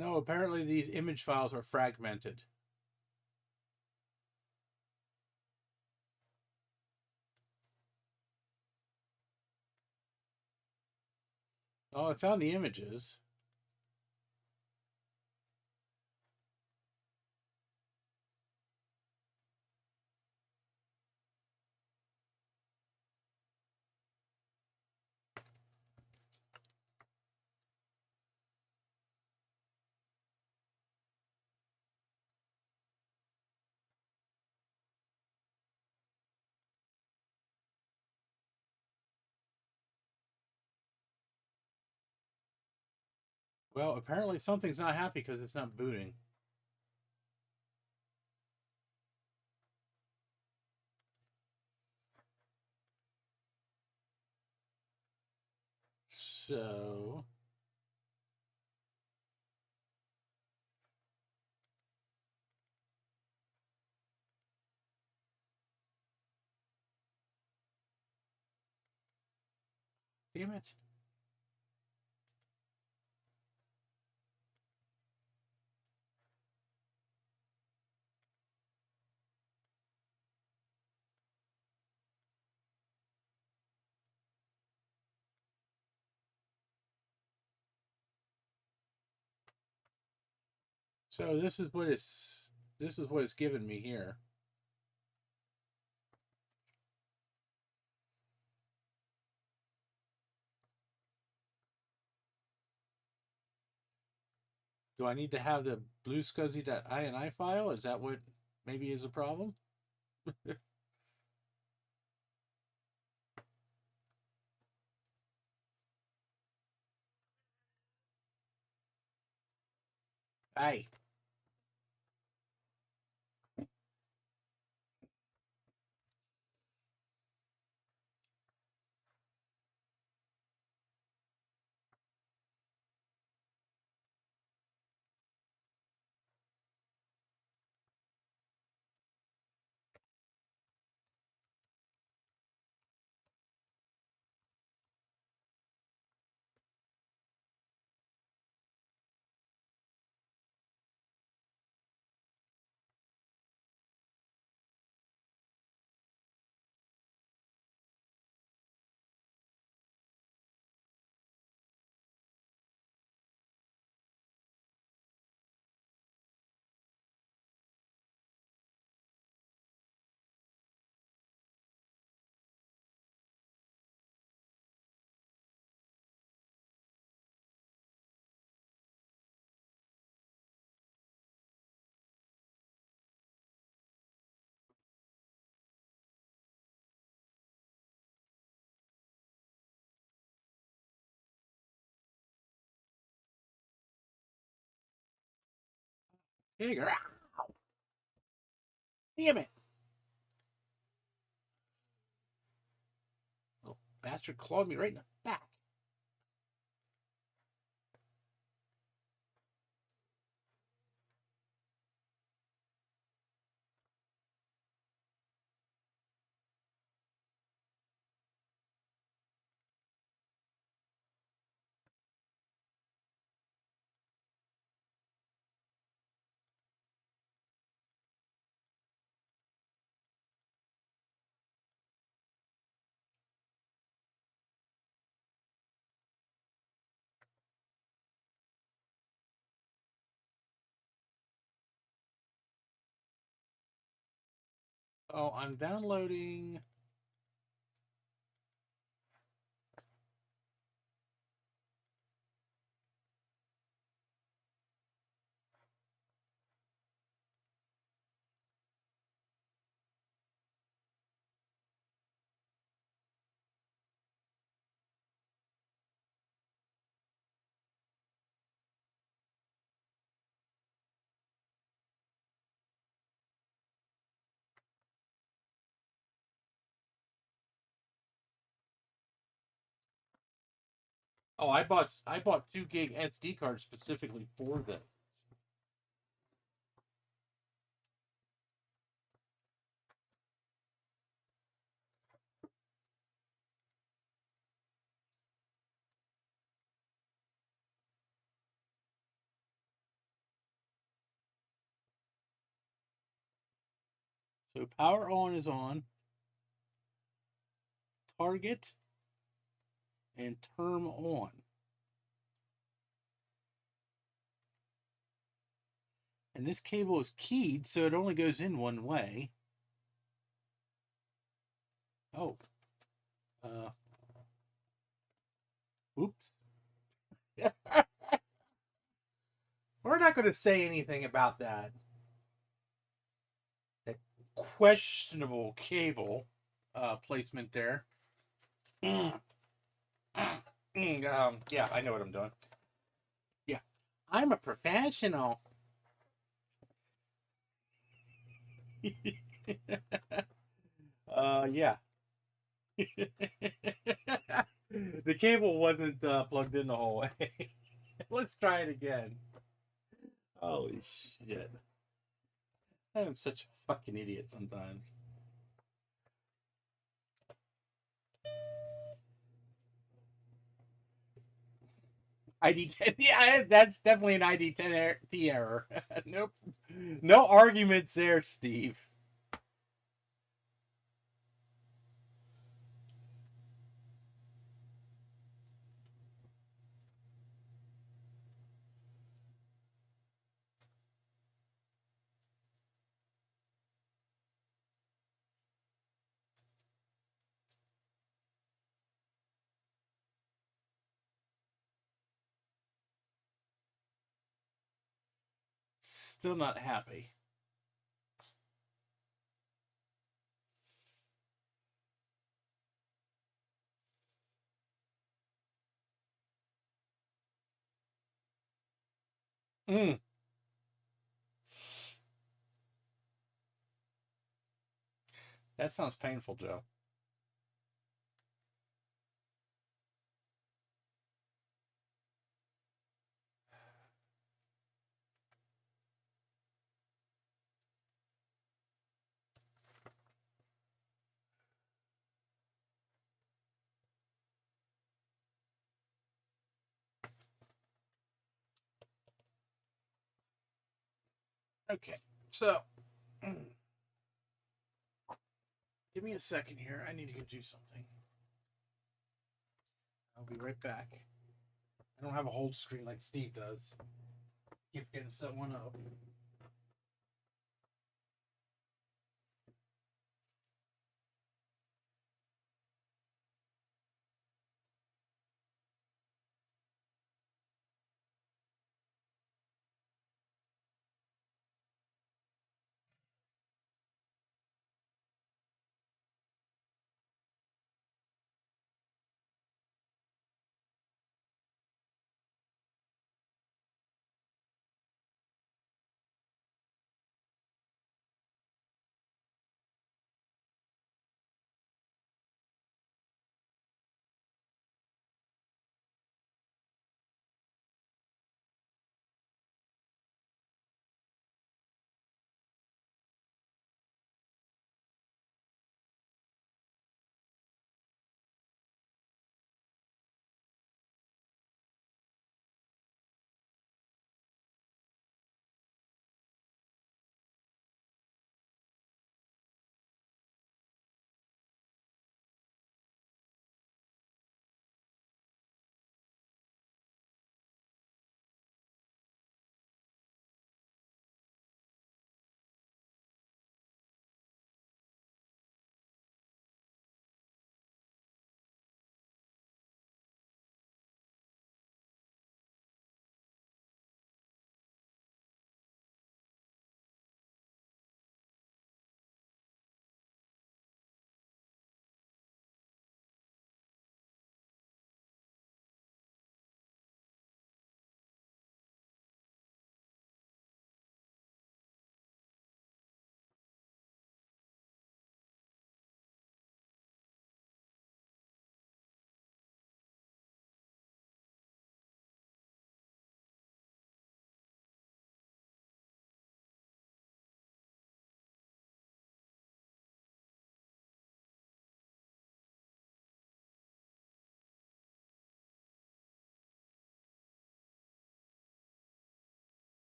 No, apparently these image files are fragmented. Oh, I found the images. Well, apparently something's not happy because it's not booting. So... Damn it. So this is what it's given me here. Do I need to have the BlueSCSI.ini file? Is that what maybe is a problem? Hey. Damn it. Little bastard clawed me right in the back. Oh, I'm downloading. Oh, I bought 2 gig SD cards specifically for this. So power on is on. Target and term on. And this cable is keyed, so it only goes in one way. Oh. Oops. We're not going to say anything about that. That questionable cable placement there. Yeah, I know what I'm doing. Yeah, I'm a professional. Yeah. The cable wasn't plugged in the whole way. Let's try it again. Holy shit. I am such a fucking idiot sometimes. ID10. Yeah, that's definitely an ID10T error. Nope. No arguments there, Steve. Still not happy. Mm. That sounds painful, Joe. Okay, so give me a second here. I need to go do something. I'll be right back. I don't have a hold screen like Steve does. Keep getting set one up.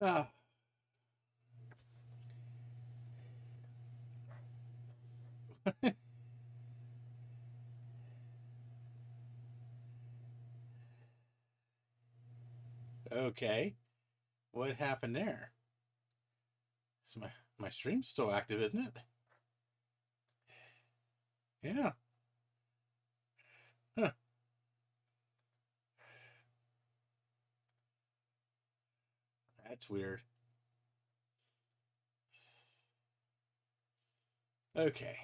Ah. Okay. What happened there? Is my stream's still active, isn't it? Yeah. Huh. That's weird. Okay.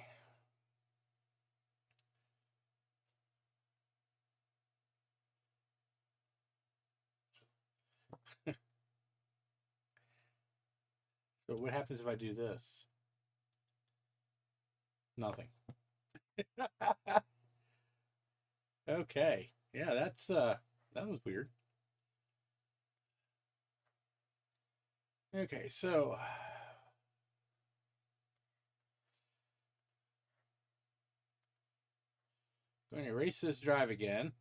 So what happens if I do this? Nothing. Okay. Yeah, that was weird. Okay, so going to erase this drive again.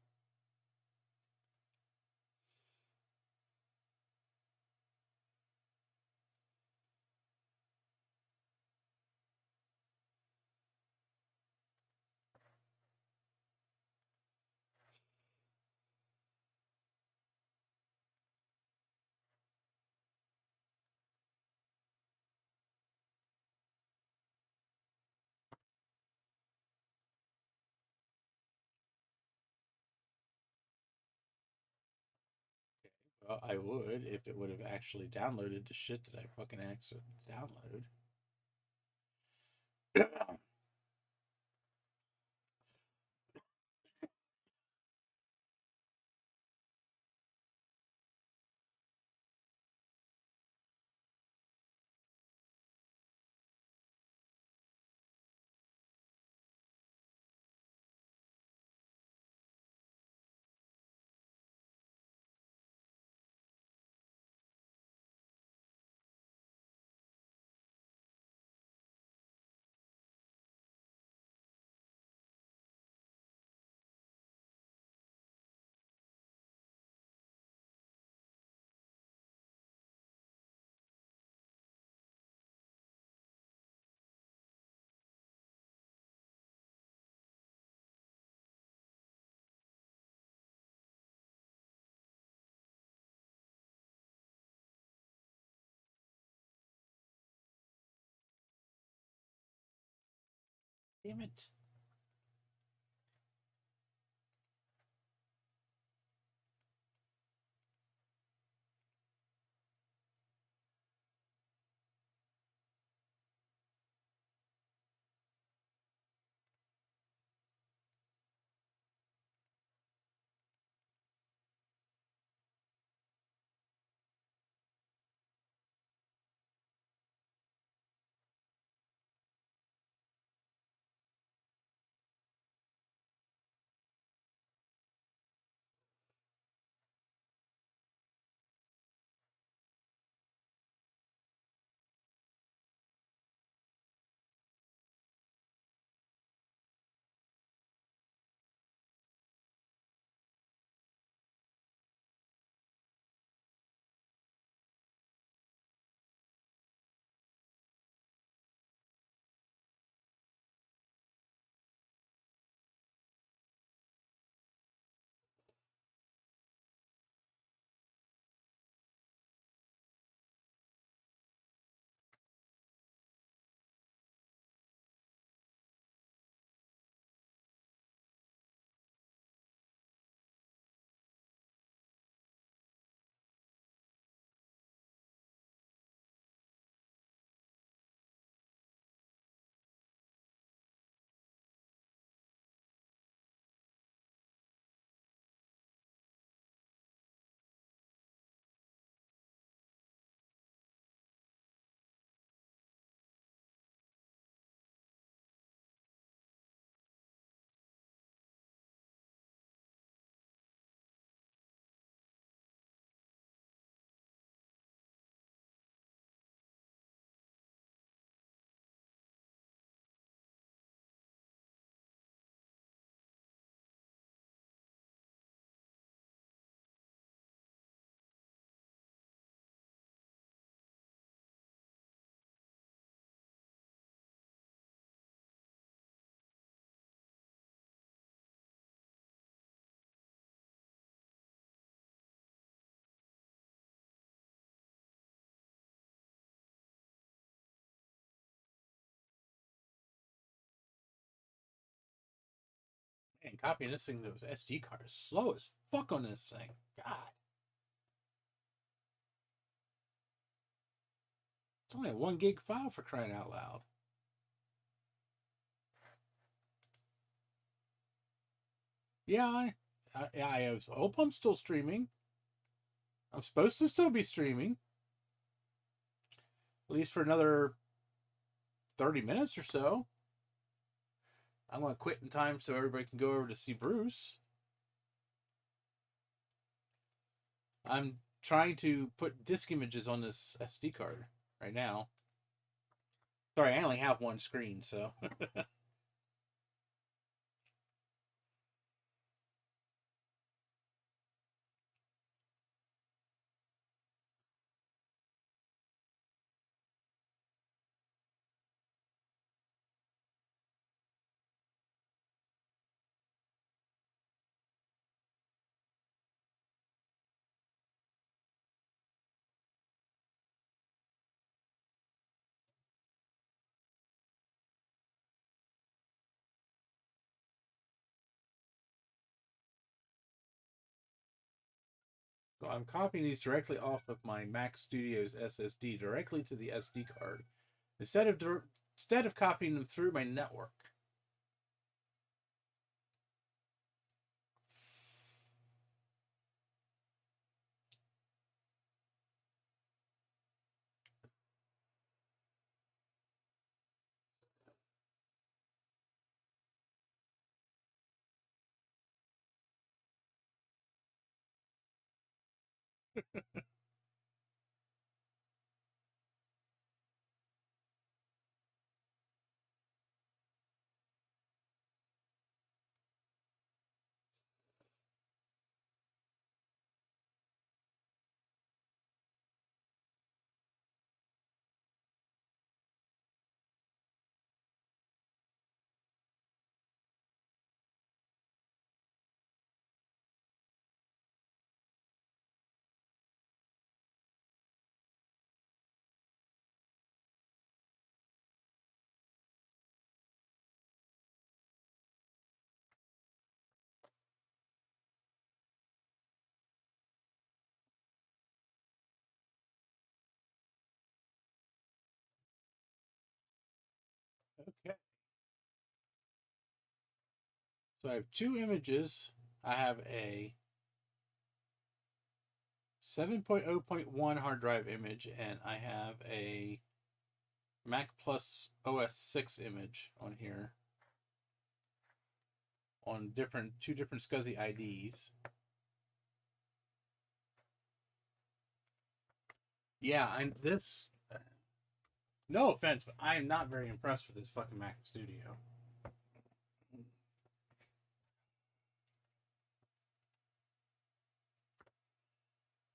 Well, I would if it would have actually downloaded the shit that I fucking accidentally download. Damn it. And copying this thing, those SD card is slow as fuck on this thing. God. It's only a 1 gig file for crying out loud. Yeah, I hope I'm still streaming. I'm supposed to still be streaming. At least for another 30 minutes or so. I'm going to quit in time so everybody can go over to see Bruce. I'm trying to put disk images on this SD card right now. Sorry, I only have one screen, so. So I'm copying these directly off of my Mac Studios SSD directly to the SD card instead of copying them through my network. Okay. So I have two images. I have a 7.0.1 hard drive image, and I have a Mac Plus OS 6 image on here on two different SCSI IDs. Yeah, no offense, but I am not very impressed with this fucking Mac Studio.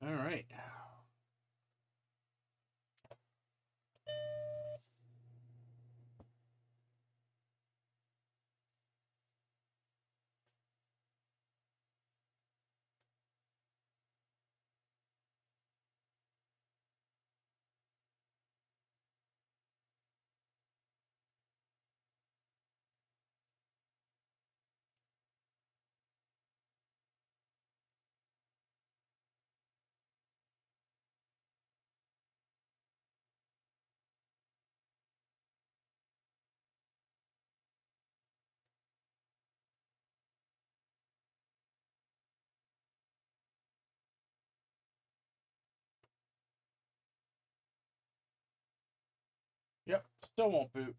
All right. Yep, still won't boot.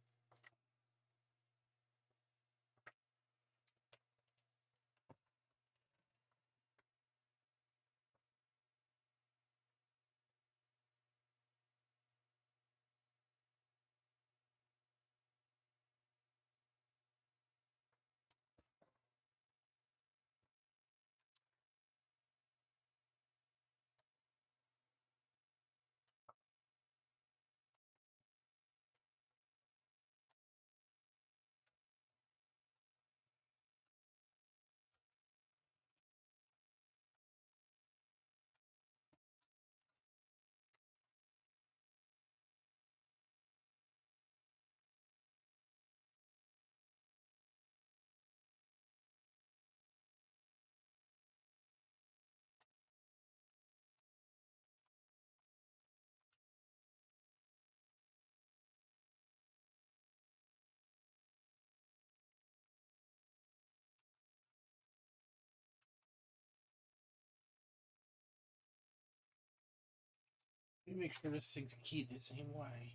me make sure this thing's keyed the same way.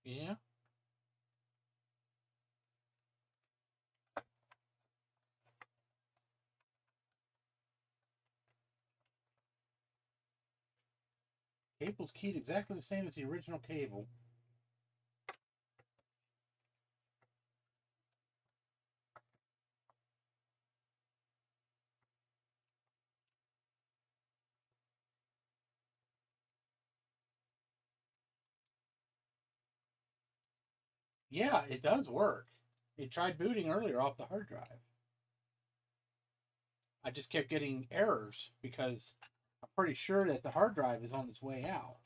Yeah. Cable's keyed exactly the same as the original cable. Yeah, it does work. It tried booting earlier off the hard drive. I just kept getting errors because I'm pretty sure that the hard drive is on its way out.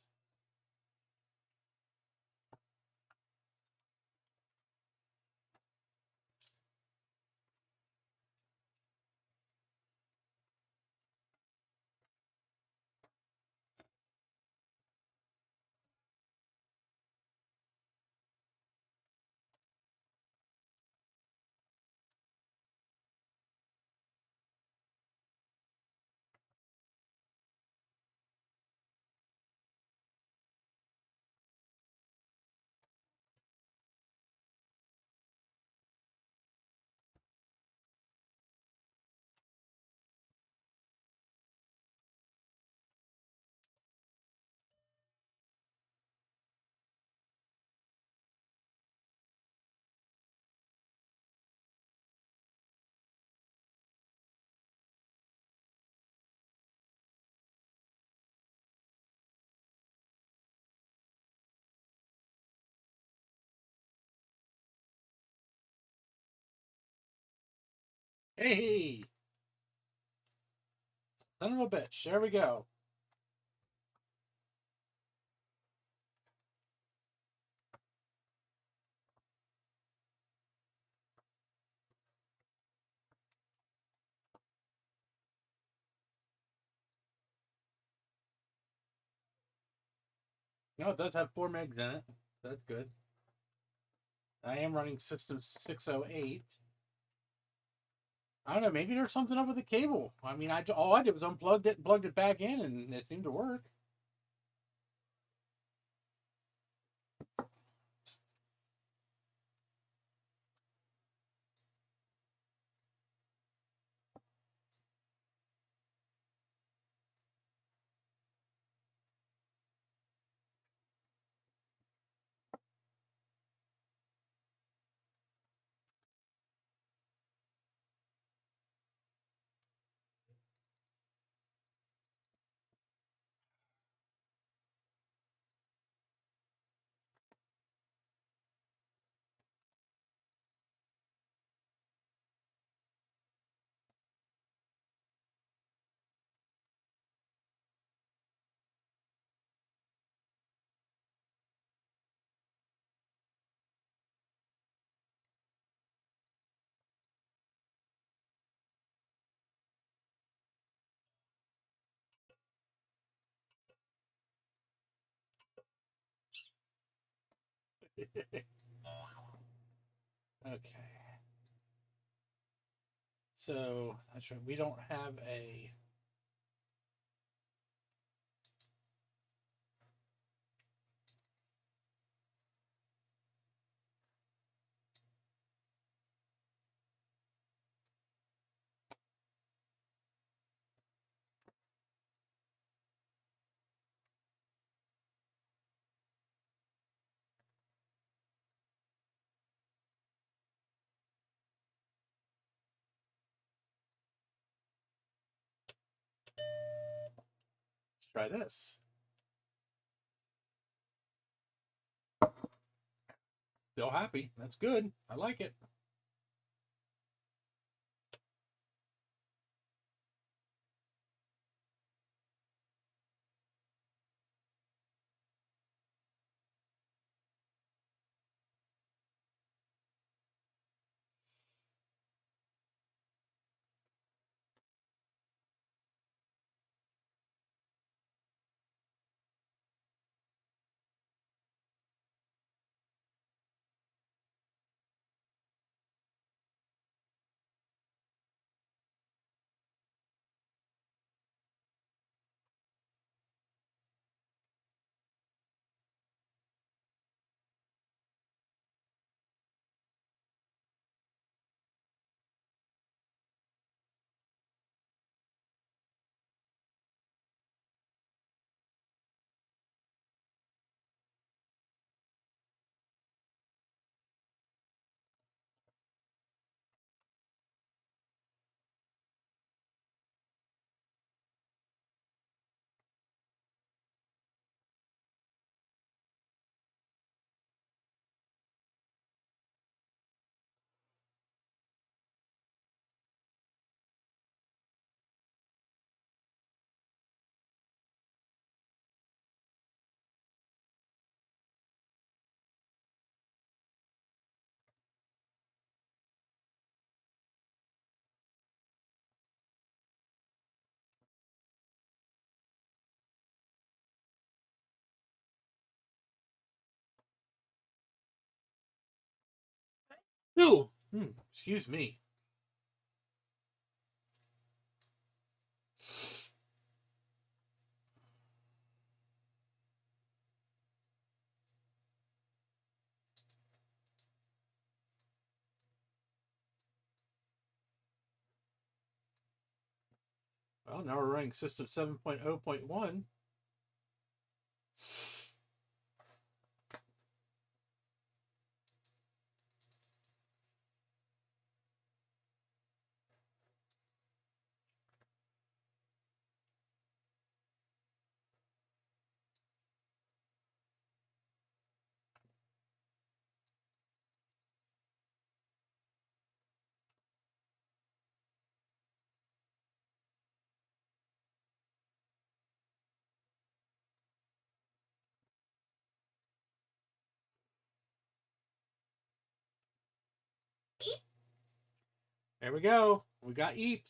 Hey, son of a bitch. There we go. No, it does have 4 megs in it. That's good. I am running System 608. I don't know. Maybe there's something up with the cable. I mean, all I did was unplugged it and plugged it back in, and it seemed to work. Okay. So that's right. We don't have a. Let's try this. Still happy. That's good. I like it. Ooh, excuse me. Well, now we're running System 7.0.1. There we go. We got Eeps.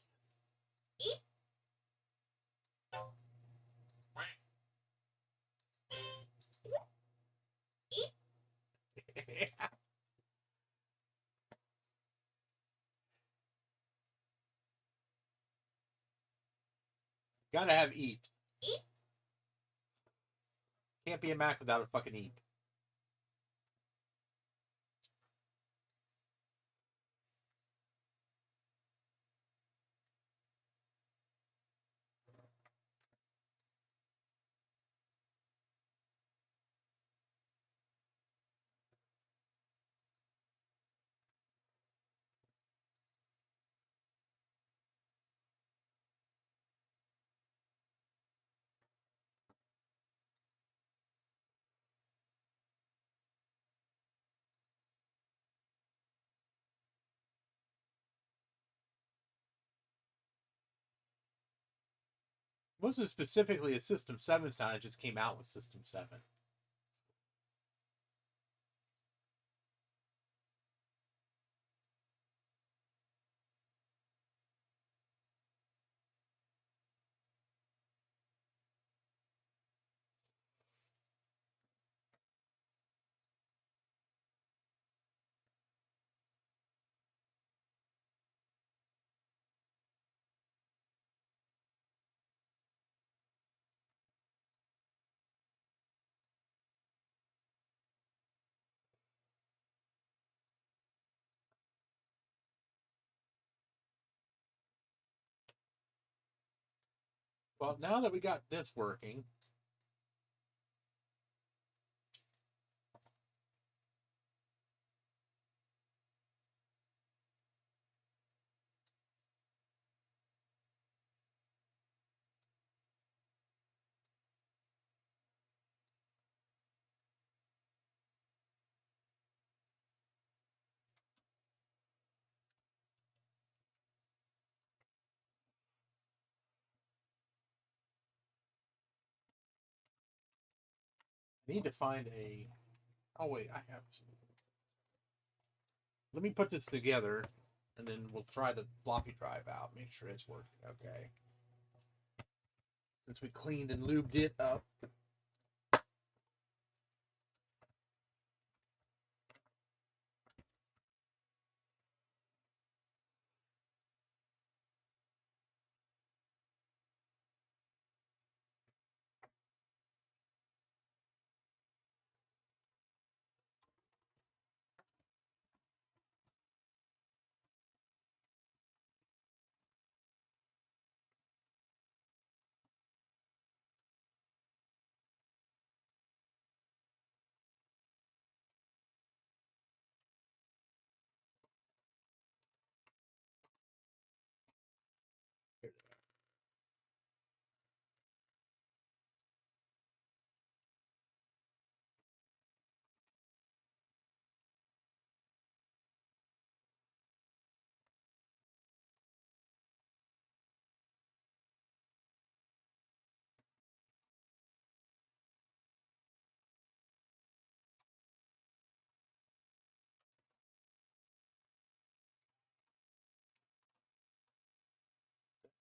Gotta have Eeps. Can't be a Mac without a fucking Eep. It wasn't specifically a System 7 sound, it just came out with System 7. Well, now that we got this working, I need to find a... Oh, wait, I have some. Let me put this together, and then we'll try the floppy drive out. Make sure it's working okay. Since we cleaned and lubed it up.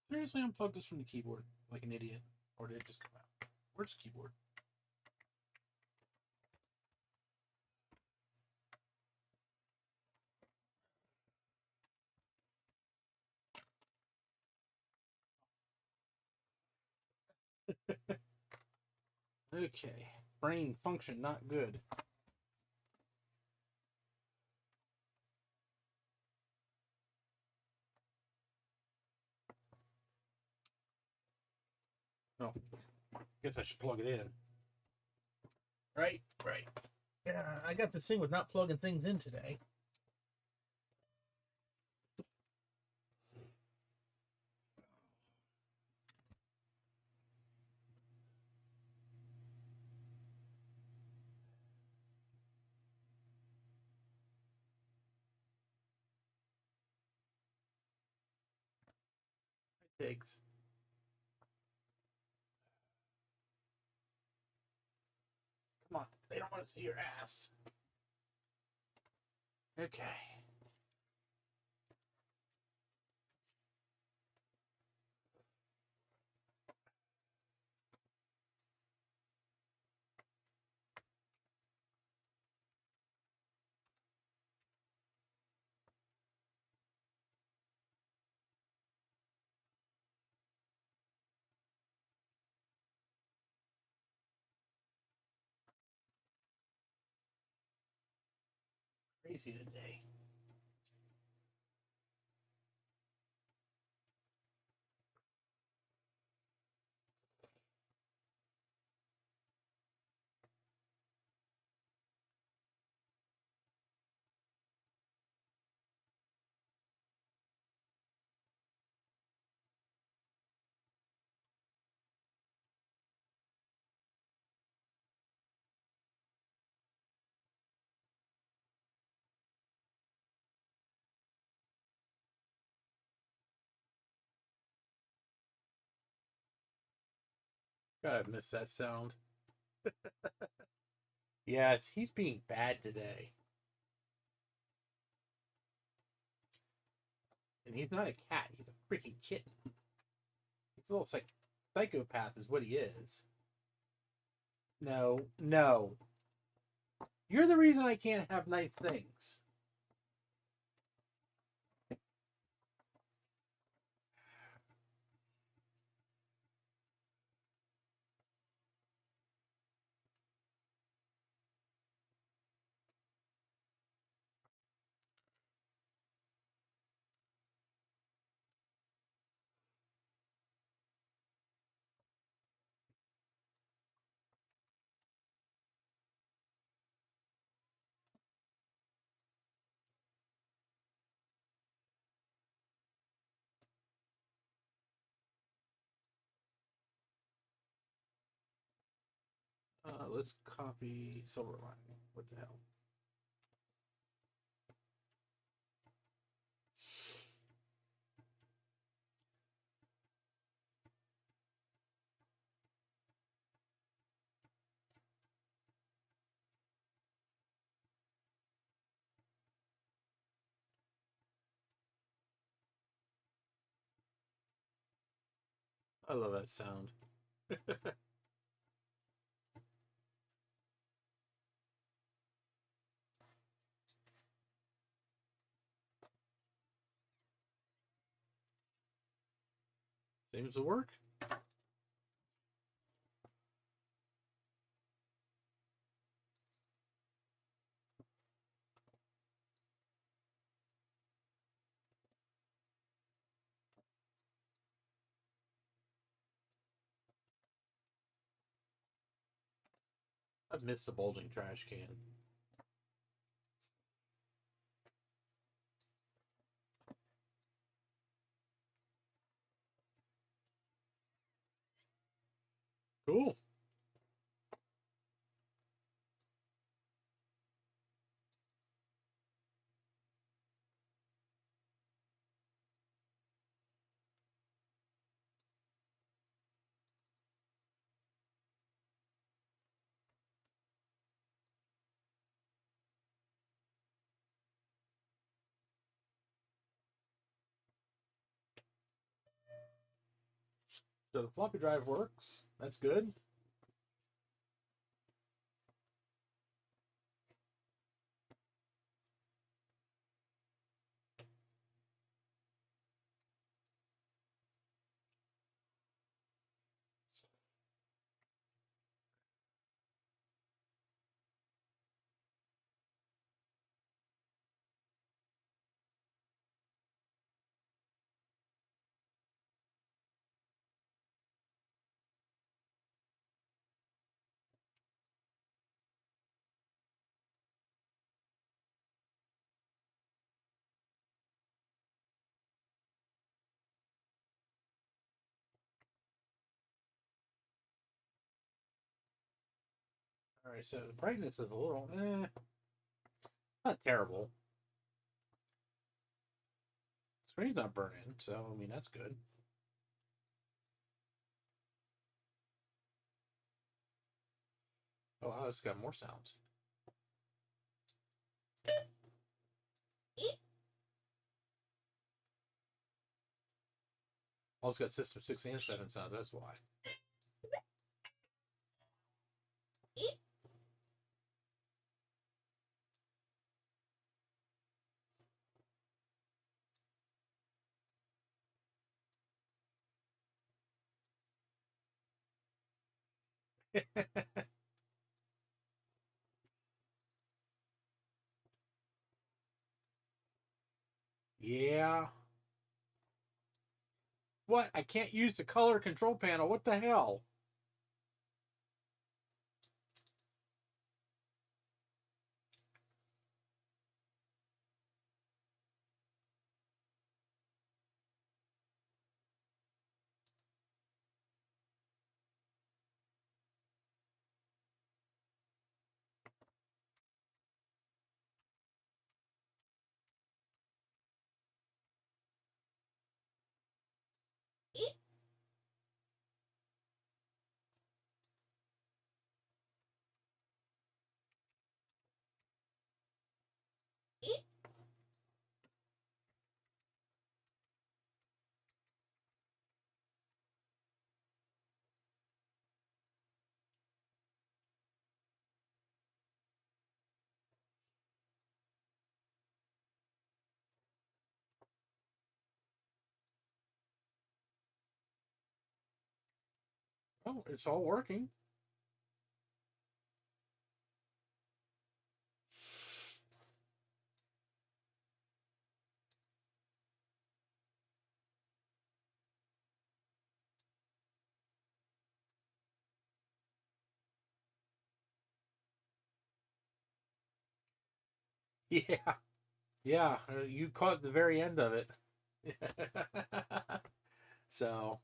Seriously, unplug this from the keyboard like an idiot. Or did it just come out? Where's the keyboard? Okay. Brain function not good. Oh, guess I should plug it in. Right. Yeah, I got this thing with not plugging things in today. Pigs. Come on, they don't want to see your ass. Okay. Crazy today. God, I missed that sound. Yeah, he's being bad today. And he's not a cat, he's a freaking kitten. He's a little psychopath is what he is. No. You're the reason I can't have nice things. Let's copy Silverline. What the hell? I love that sound. Seems to work. I've missed a bulging trash can. Cool. So the floppy drive works. That's good. Alright, so the brightness is a little, not terrible. Screen's not burning, so, I mean, that's good. Oh, wow, it's got more sounds. Oh, it's got System 6 and 7 sounds, that's why. Yeah. What? I can't use the color control panel. What the hell? Oh, it's all working. Yeah. Yeah, you caught the very end of it. So,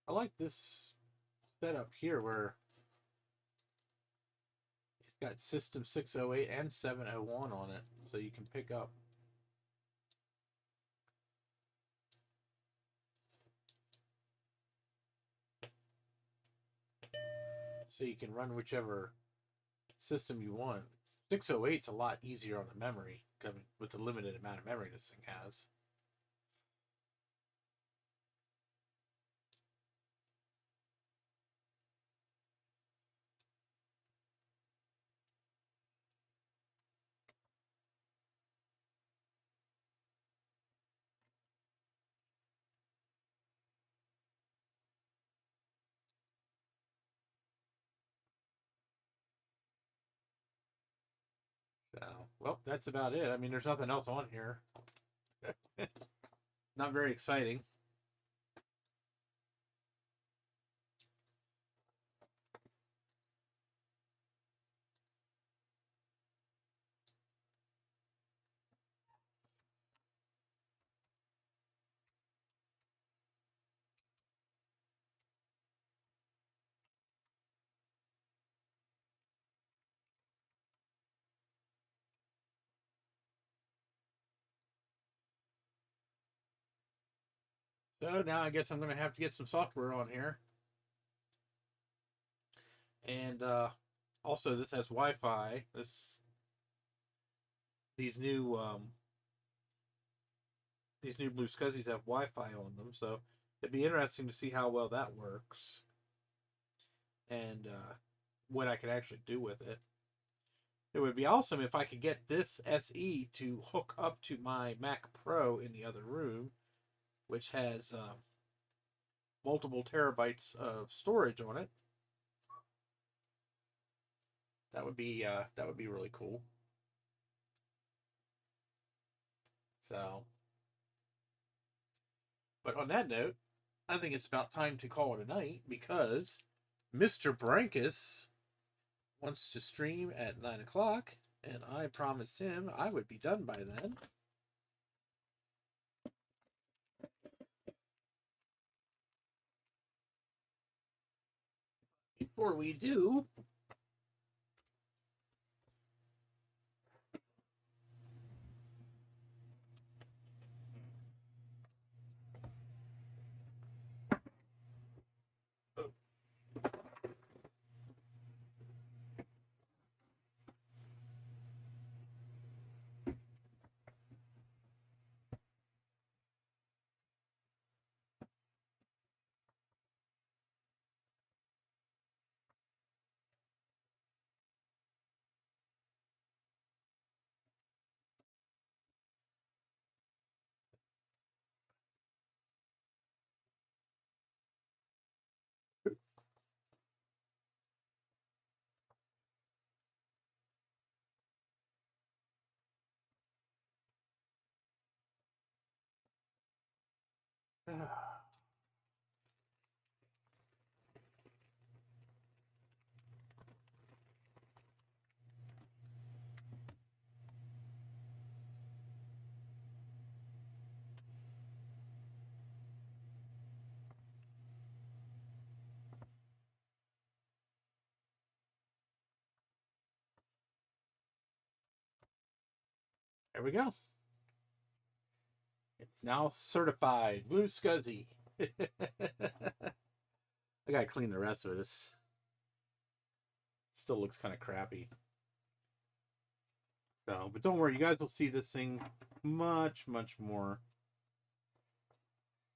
I like this setup here where it's got System 608 and 701 on it, so you can pick up. So you can run whichever system you want. 608's a lot easier on the memory, with the limited amount of memory this thing has. So, well, that's about it. I mean, there's nothing else on here. Not very exciting. So now I guess I'm going to have to get some software on here. And also, this has Wi-Fi. These new BlueSCSIs have Wi-Fi on them, so it'd be interesting to see how well that works and what I could actually do with it. It would be awesome if I could get this SE to hook up to my Mac Pro in the other room, which has multiple terabytes of storage on it. That would be really cool. So But on that note, I think it's about time to call it a night because Mr. Brankus wants to stream at 9 o'clock, and I promised him I would be done by then. Before we do, there we go. It's now certified BlueSCSI. I gotta clean the rest of this. Still looks kind of crappy. So, but don't worry, you guys will see this thing much, much more.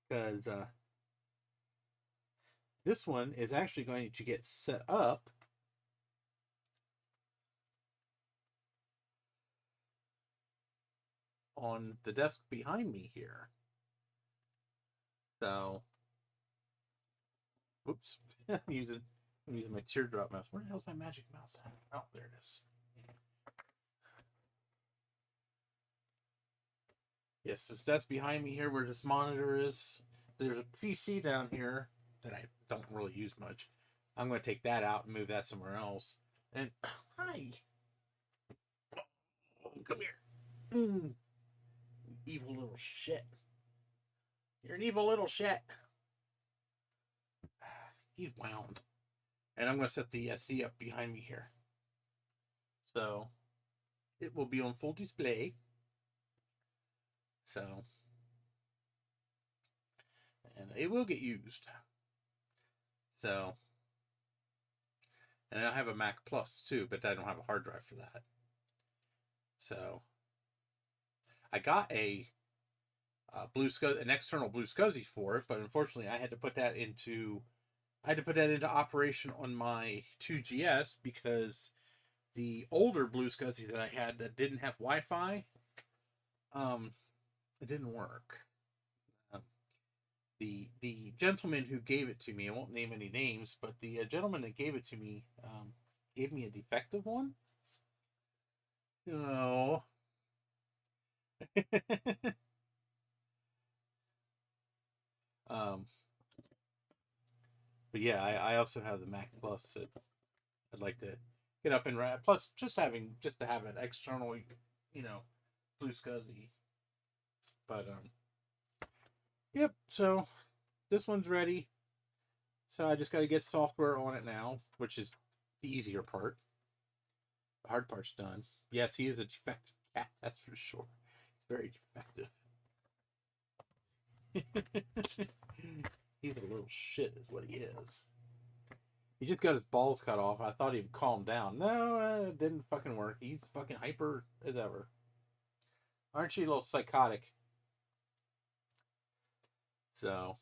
Because this one is actually going to get set up on the desk behind me here. So, whoops, I'm using my teardrop mouse. Where the hell's my magic mouse at? Oh, there it is. Yes, this desk behind me here where this monitor is. There's a PC down here that I don't really use much. I'm going to take that out and move that somewhere else. And, hi. Come here. Evil little shit. You're an evil little shit. He's wound. And I'm going to set the SE up behind me here. So, it will be on full display. So, and it will get used. So, and I have a Mac Plus too, but I don't have a hard drive for that. So, I got an external BlueSCSI for it, but unfortunately, I had to put that into operation on my 2GS because the older BlueSCSI that I had that didn't have Wi-Fi, it didn't work. The gentleman who gave it to me, I won't name any names, but the gentleman that gave it to me gave me a defective one. No. But yeah, I also have the Mac Plus that I'd like to get up and run. Plus, just to have an external, BlueSCSI. But yep. So this one's ready. So I just got to get software on it now, which is the easier part. The hard part's done. Yes, he is a defective cat. That's for sure. He's very defective. He's a little shit, is what he is. He just got his balls cut off. I thought he'd calm down. No, it didn't fucking work. He's fucking hyper as ever. Aren't you a little psychotic? So,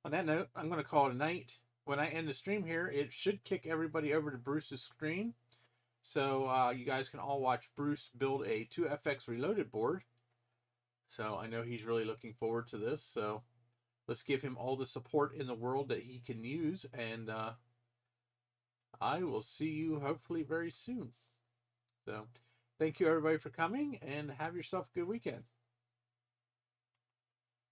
on that note, I'm going to call it a night. When I end the stream here, it should kick everybody over to Bruce's screen. So, you guys can all watch Bruce build a 2FX Reloaded board. So, I know he's really looking forward to this. So, let's give him all the support in the world that he can use. And I will see you hopefully very soon. So, thank you everybody for coming and have yourself a good weekend.